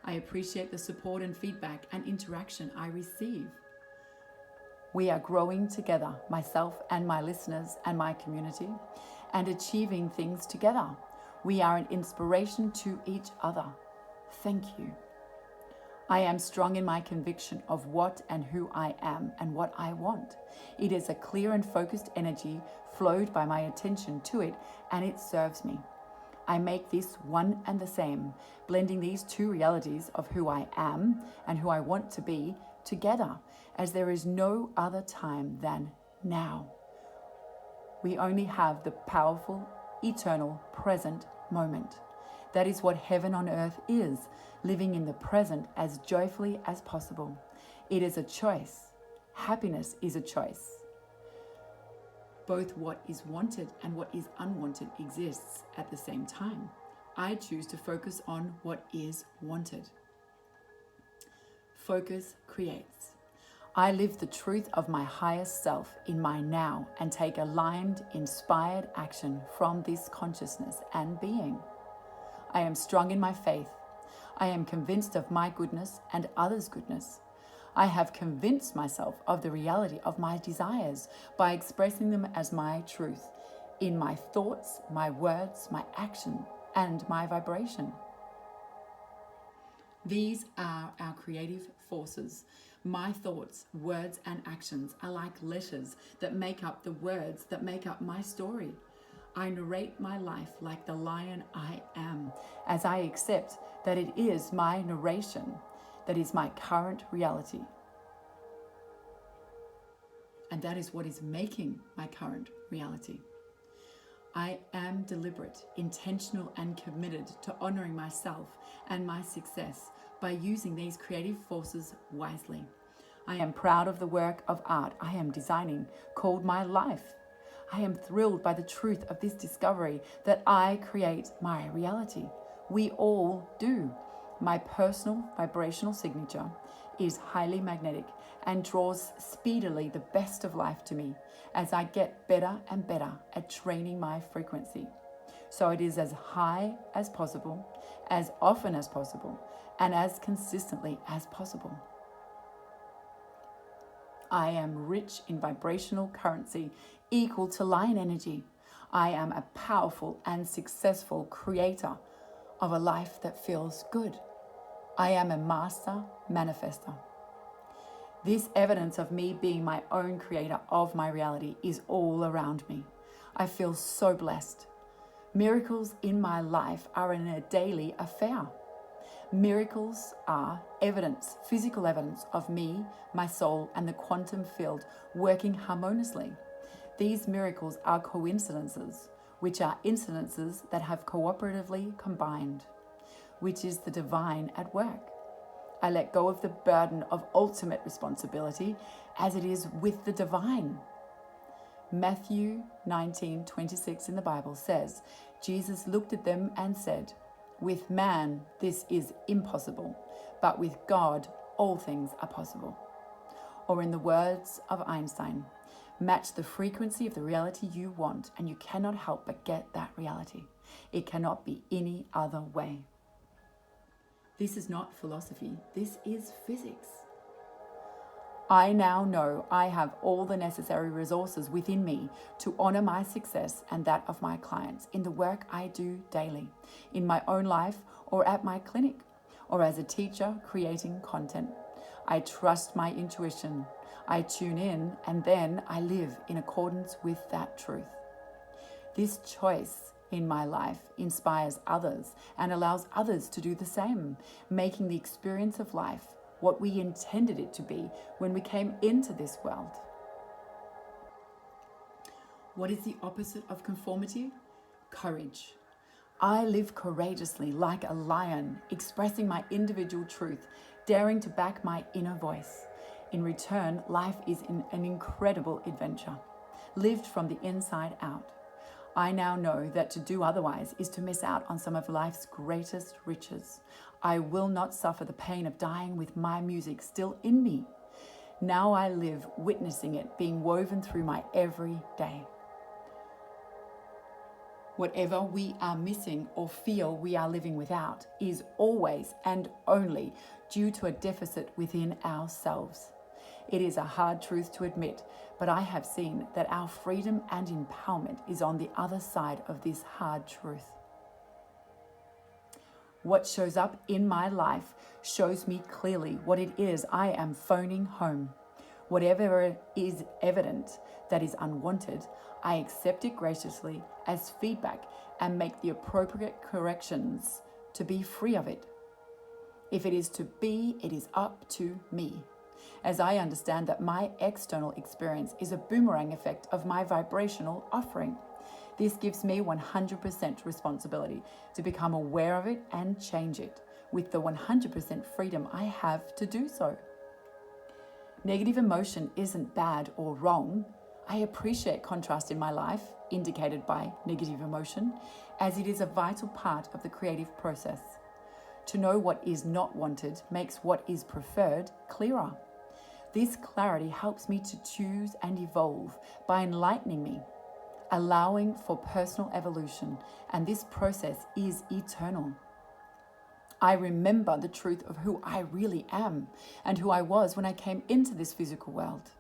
I appreciate the support and feedback and interaction I receive. We are growing together, myself and my listeners and my community, and achieving things together. We are an inspiration to each other. Thank you. I am strong in my conviction of what and who I am and what I want. It is a clear and focused energy flowed by my attention to it, and it serves me. I make this one and the same, blending these two realities of who I am and who I want to be together, as there is no other time than now. We only have the powerful, eternal, present moment. That is what heaven on earth is, living in the present as joyfully as possible. It is a choice. Happiness is a choice. Both what is wanted and what is unwanted exists at the same time. I choose to focus on what is wanted. Focus creates. I live the truth of my highest self in my now and take aligned, inspired action from this consciousness and being. I am strong in my faith. I am convinced of my goodness and others' goodness. I have convinced myself of the reality of my desires by expressing them as my truth in my thoughts, my words, my action, and my vibration. These are our creative forces. My thoughts, words, and actions are like letters that make up the words that make up my story. I narrate my life like the lion I am, as I accept that it is my narration that is my current reality. And that is what is making my current reality. I am deliberate, intentional, and committed to honoring myself and my success by using these creative forces wisely. I am proud of the work of art I am designing, called my life. I am thrilled by the truth of this discovery that I create my reality. We all do. My personal vibrational signature is highly magnetic and draws speedily the best of life to me as I get better and better at training my frequency. So it is as high as possible, as often as possible, and as consistently as possible. I am rich in vibrational currency equal to lion energy. I am a powerful and successful creator of a life that feels good. I am a master manifester. This evidence of me being my own creator of my reality is all around me. I feel so blessed. Miracles in my life are a daily affair. Miracles are evidence, physical evidence of me, my soul, and the quantum field working harmoniously. These miracles are coincidences, which are incidences that have cooperatively combined, which is the divine at work. I let go of the burden of ultimate responsibility as it is with the divine. Matthew 19:26 in the Bible says, Jesus looked at them and said, with man this is impossible, but with God all things are possible. Or in the words of Einstein, match the frequency of the reality you want and you cannot help but get that reality. It cannot be any other way. This is not philosophy, this is physics. I now know I have all the necessary resources within me to honor my success and that of my clients in the work I do daily, in my own life or at my clinic, or as a teacher creating content. I trust my intuition. I tune in and then I live in accordance with that truth. This choice in my life inspires others and allows others to do the same, making the experience of life what we intended it to be when we came into this world. What is the opposite of conformity? Courage. I live courageously like a lion, expressing my individual truth, daring to back my inner voice. In return, life is an incredible adventure, lived from the inside out. I now know that to do otherwise is to miss out on some of life's greatest riches. I will not suffer the pain of dying with my music still in me. Now I live witnessing it being woven through my every day. Whatever we are missing or feel we are living without is always and only due to a deficit within ourselves. It is a hard truth to admit, but I have seen that our freedom and empowerment is on the other side of this hard truth. What shows up in my life shows me clearly what it is I am phoning home. Whatever is evident that is unwanted, I accept it graciously as feedback and make the appropriate corrections to be free of it. If it is to be, it is up to me. As I understand that my external experience is a boomerang effect of my vibrational offering. This gives me 100% responsibility to become aware of it and change it, with the 100% freedom I have to do so. Negative emotion isn't bad or wrong. I appreciate contrast in my life, indicated by negative emotion, as it is a vital part of the creative process. To know what is not wanted makes what is preferred clearer. This clarity helps me to choose and evolve by enlightening me, allowing for personal evolution, and this process is eternal. I remember the truth of who I really am and who I was when I came into this physical world.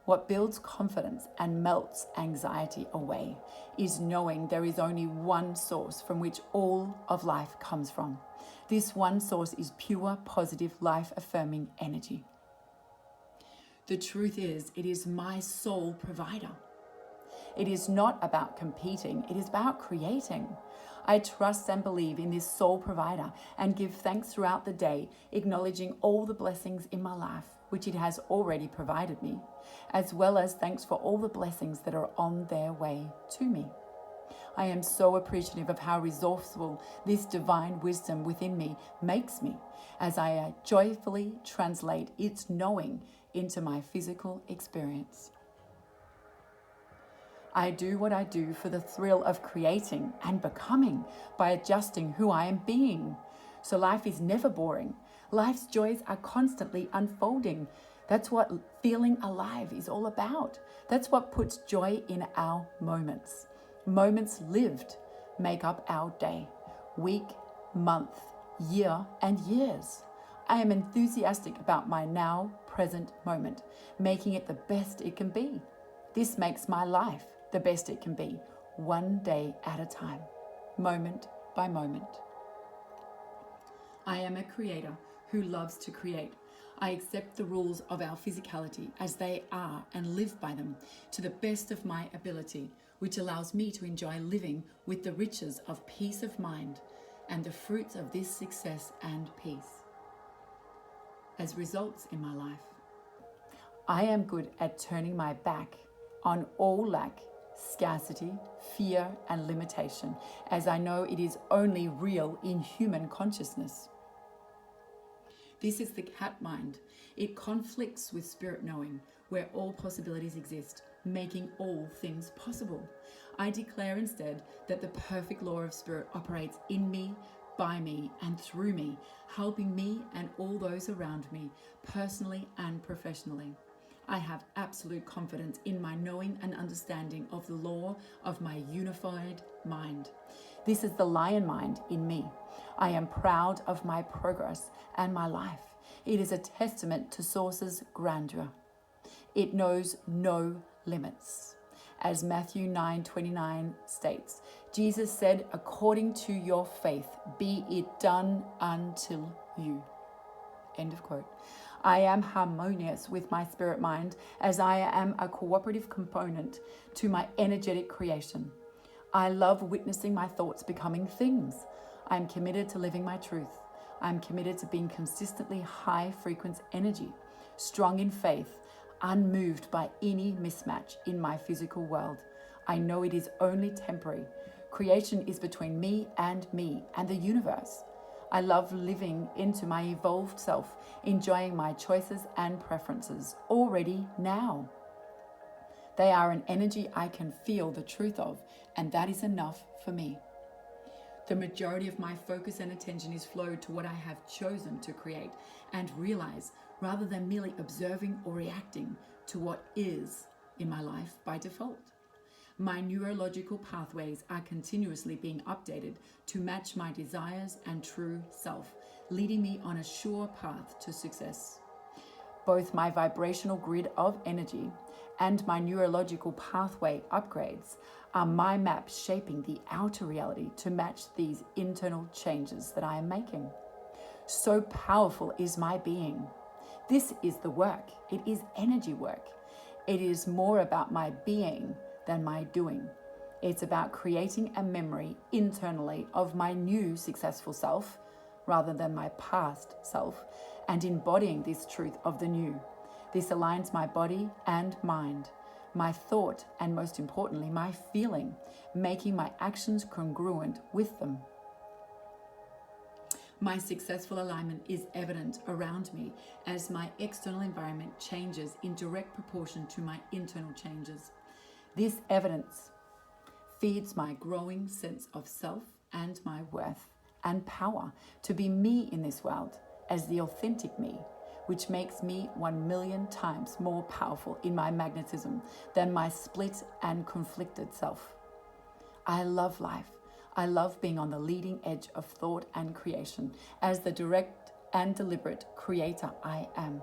What builds confidence and melts anxiety away is knowing there is only one source from which all of life comes from. This one source is pure, positive, life-affirming energy. The truth is, it is my soul provider. It is not about competing, it is about creating. I trust and believe in this soul provider and give thanks throughout the day, acknowledging all the blessings in my life, which it has already provided me, as well as thanks for all the blessings that are on their way to me. I am so appreciative of how resourceful this divine wisdom within me makes me as I joyfully translate its knowing into my physical experience. I do what I do for the thrill of creating and becoming by adjusting who I am being. So life is never boring. Life's joys are constantly unfolding. That's what feeling alive is all about. That's what puts joy in our moments. Moments lived make up our day, week, month, year, and years. I am enthusiastic about my now present moment, making it the best it can be. This makes my life the best it can be, one day at a time, moment by moment. I am a creator who loves to create. I accept the rules of our physicality as they are and live by them to the best of my ability, which allows me to enjoy living with the riches of peace of mind and the fruits of this success and peace as results in my life. I am good at turning my back on all lack, scarcity, fear, and limitation, as I know it is only real in human consciousness. This is the cat mind. It conflicts with spirit knowing, where all possibilities exist, making all things possible. I declare instead that the perfect law of spirit operates in me, by me, and through me, helping me and all those around me, personally and professionally. I have absolute confidence in my knowing and understanding of the law of my unified mind. This is the lion mind in me. I am proud of my progress and my life. It is a testament to Source's grandeur. It knows no limits. As Matthew 9:29 states, Jesus said, "According to your faith, be it done until you." End of quote. I am harmonious with my spirit mind as I am a cooperative component to my energetic creation. I love witnessing my thoughts becoming things. I am committed to living my truth. I am committed to being consistently high frequency energy, strong in faith, unmoved by any mismatch in my physical world. I know it is only temporary. Creation is between me and the universe. I love living into my evolved self, enjoying my choices and preferences already now. They are an energy I can feel the truth of, and that is enough for me. The majority of my focus and attention is flowed to what I have chosen to create and realize, rather than merely observing or reacting to what is in my life by default. My neurological pathways are continuously being updated to match my desires and true self, leading me on a sure path to success. Both my vibrational grid of energy and my neurological pathway upgrades are my map shaping the outer reality to match these internal changes that I am making. So powerful is my being. This is the work. It is energy work. It is more about my being than my doing. It's about creating a memory internally of my new successful self rather than my past self, and embodying this truth of the new. This aligns my body and mind, my thought, and most importantly, my feeling, making my actions congruent with them. My successful alignment is evident around me as my external environment changes in direct proportion to my internal changes. This evidence feeds my growing sense of self and my worth and power to be me in this world as the authentic me, which makes me 1,000,000 times more powerful in my magnetism than my split and conflicted self. I love life. I love being on the leading edge of thought and creation as the direct and deliberate creator I am.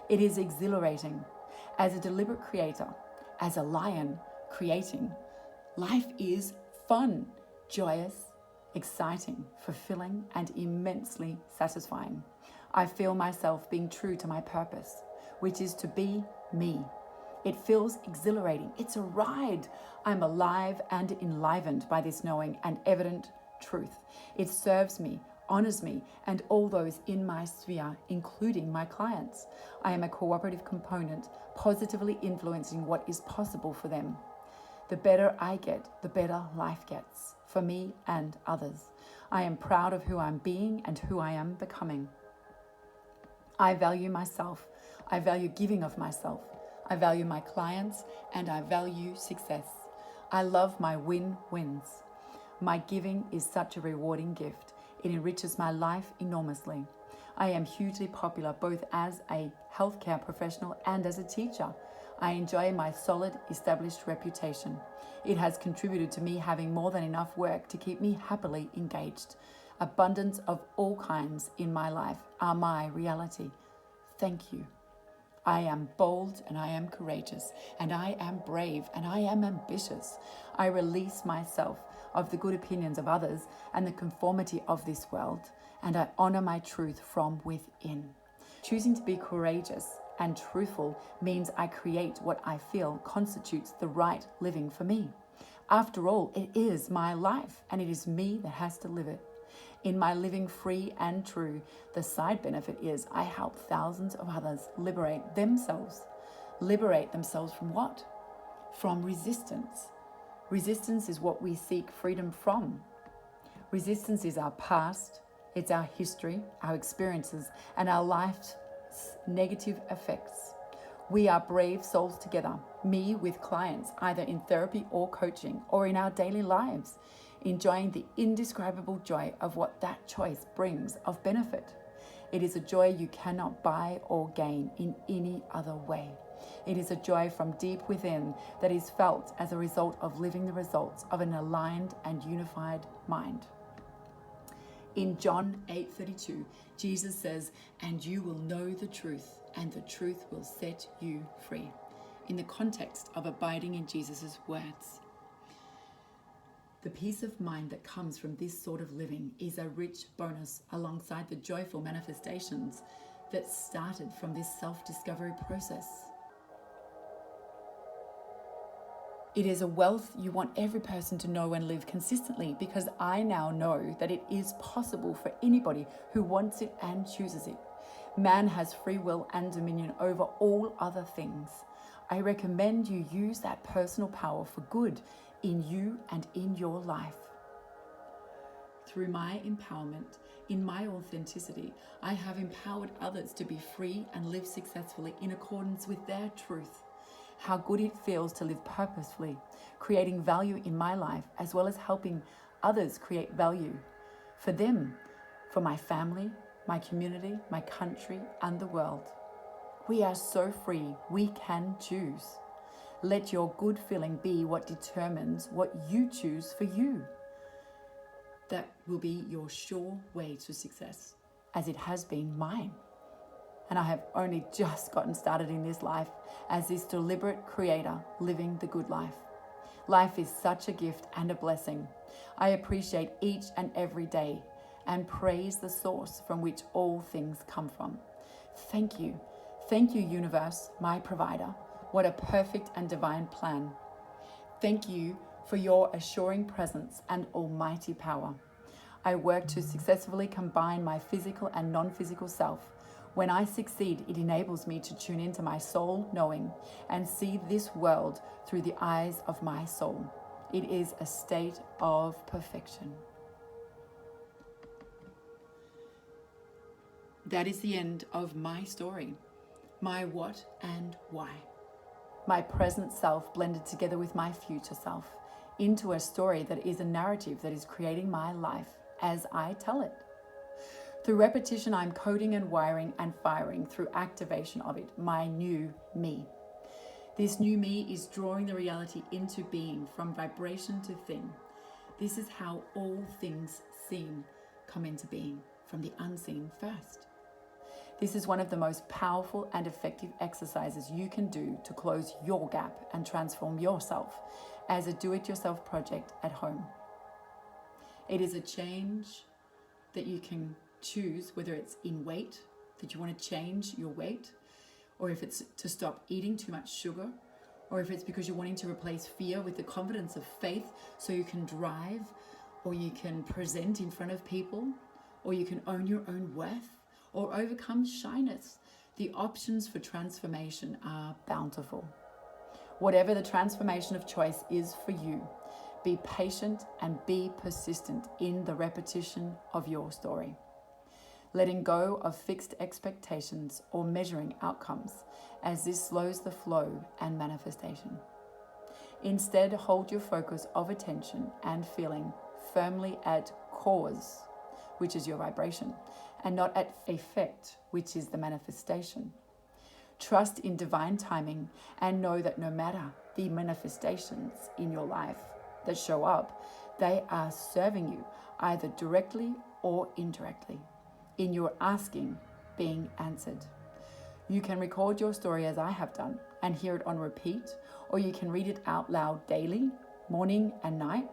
It is exhilarating. As a deliberate creator, as a lion creating, life is fun, joyous, exciting, fulfilling, and immensely satisfying. I feel myself being true to my purpose, which is to be me. It feels exhilarating. It's a ride. I'm alive and enlivened by this knowing and evident truth. It serves me, honors me, and all those in my sphere, including my clients. I am a cooperative component, positively influencing what is possible for them. The better I get, the better life gets for me and others. I am proud of who I'm being and who I am becoming. I value myself. I value giving of myself. I value my clients, and I value success. I love my win-wins. My giving is such a rewarding gift. It enriches my life enormously. I am hugely popular both as a healthcare professional and as a teacher. I enjoy my solid, established reputation. It has contributed to me having more than enough work to keep me happily engaged. Abundance of all kinds in my life are my reality. Thank you. I am bold and I am courageous, and I am brave and I am ambitious. I release myself of the good opinions of others and the conformity of this world, and I honor my truth from within. Choosing to be courageous and truthful means I create what I feel constitutes the right living for me. After all, it is my life, and it is me that has to live it. In my living free and true, the side benefit is I help thousands of others liberate themselves. Liberate themselves from what? From resistance. Resistance is what we seek freedom from. Resistance is our past, it's our history, our experiences, and our life's negative effects. We are brave souls together, me with clients, either in therapy or coaching, or in our daily lives, enjoying the indescribable joy of what that choice brings of benefit. It is a joy you cannot buy or gain in any other way. It is a joy from deep within that is felt as a result of living the results of an aligned and unified mind. In John 8:32, Jesus says, "And you will know the truth, and the truth will set you free," in the context of abiding in Jesus' words. The peace of mind that comes from this sort of living is a rich bonus alongside the joyful manifestations that started from this self-discovery process. It is a wealth you want every person to know and live consistently, because I now know that it is possible for anybody who wants it and chooses it. Man has free will and dominion over all other things. I recommend you use that personal power for good in you and in your life. Through my empowerment, in my authenticity, I have empowered others to be free and live successfully in accordance with their truth. How good it feels to live purposefully, creating value in my life, as well as helping others create value for them, for my family, my community, my country, and the world. We are so free, we can choose. Let your good feeling be what determines what you choose for you. That will be your sure way to success, as it has been mine. And I have only just gotten started in this life as this deliberate creator living the good life. Life is such a gift and a blessing. I appreciate each and every day and praise the source from which all things come from. Thank you. Thank you, universe, my provider. What a perfect and divine plan. Thank you for your assuring presence and almighty power. I work to successfully combine my physical and non-physical self. When I succeed, it enables me to tune into my soul knowing and see this world through the eyes of my soul. It is a state of perfection. That is the end of my story, my what and why. My present self blended together with my future self into a story that is a narrative that is creating my life as I tell it. Through repetition, I'm coding and wiring and firing through activation of it, my new me. This new me is drawing the reality into being from vibration to thing. This is how all things seen come into being, from the unseen first. This is one of the most powerful and effective exercises you can do to close your gap and transform yourself as a do-it-yourself project at home. It is a change that you can choose, whether it's in weight, that you want to change your weight, or if it's to stop eating too much sugar, or if it's because you're wanting to replace fear with the confidence of faith so you can drive, or you can present in front of people, or you can own your own worth, or overcome shyness. The options for transformation are bountiful. Whatever the transformation of choice is for you, be patient and be persistent in the repetition of your story. Letting go of fixed expectations or measuring outcomes, as this slows the flow and manifestation. Instead, hold your focus of attention and feeling firmly at cause, which is your vibration, and not at effect, which is the manifestation. Trust in divine timing and know that no matter the manifestations in your life that show up, they are serving you either directly or indirectly, in your asking being answered. You can record your story as I have done and hear it on repeat, or you can read it out loud daily, morning and night,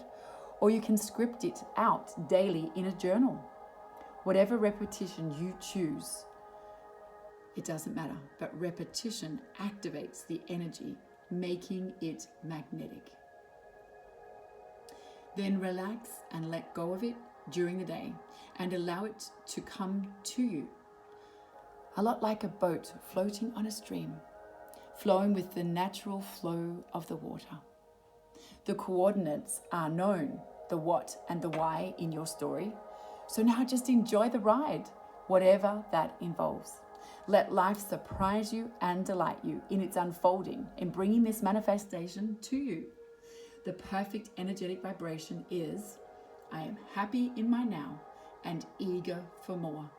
or you can script it out daily in a journal. Whatever repetition you choose, it doesn't matter, but repetition activates the energy, making it magnetic. Then relax and let go of it during the day and allow it to come to you. A lot like a boat floating on a stream, flowing with the natural flow of the water. The coordinates are known, the what and the why in your story. So now just enjoy the ride, whatever that involves. Let life surprise you and delight you in its unfolding, in bringing this manifestation to you. The perfect energetic vibration is, I am happy in my now and eager for more.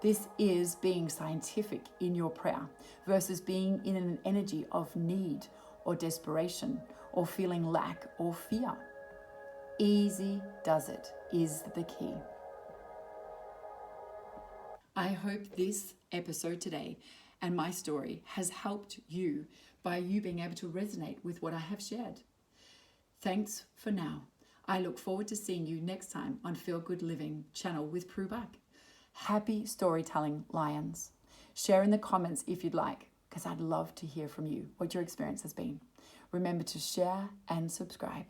This is being scientific in your prayer versus being in an energy of need or desperation or feeling lack or fear. Easy does it is the key. I hope this episode today and my story has helped you by you being able to resonate with what I have shared. Thanks for now. I look forward to seeing you next time on Feel Good Living channel with Prue Bach. Happy storytelling, Lions. Share in the comments if you'd like, because I'd love to hear from you what your experience has been. Remember to share and subscribe.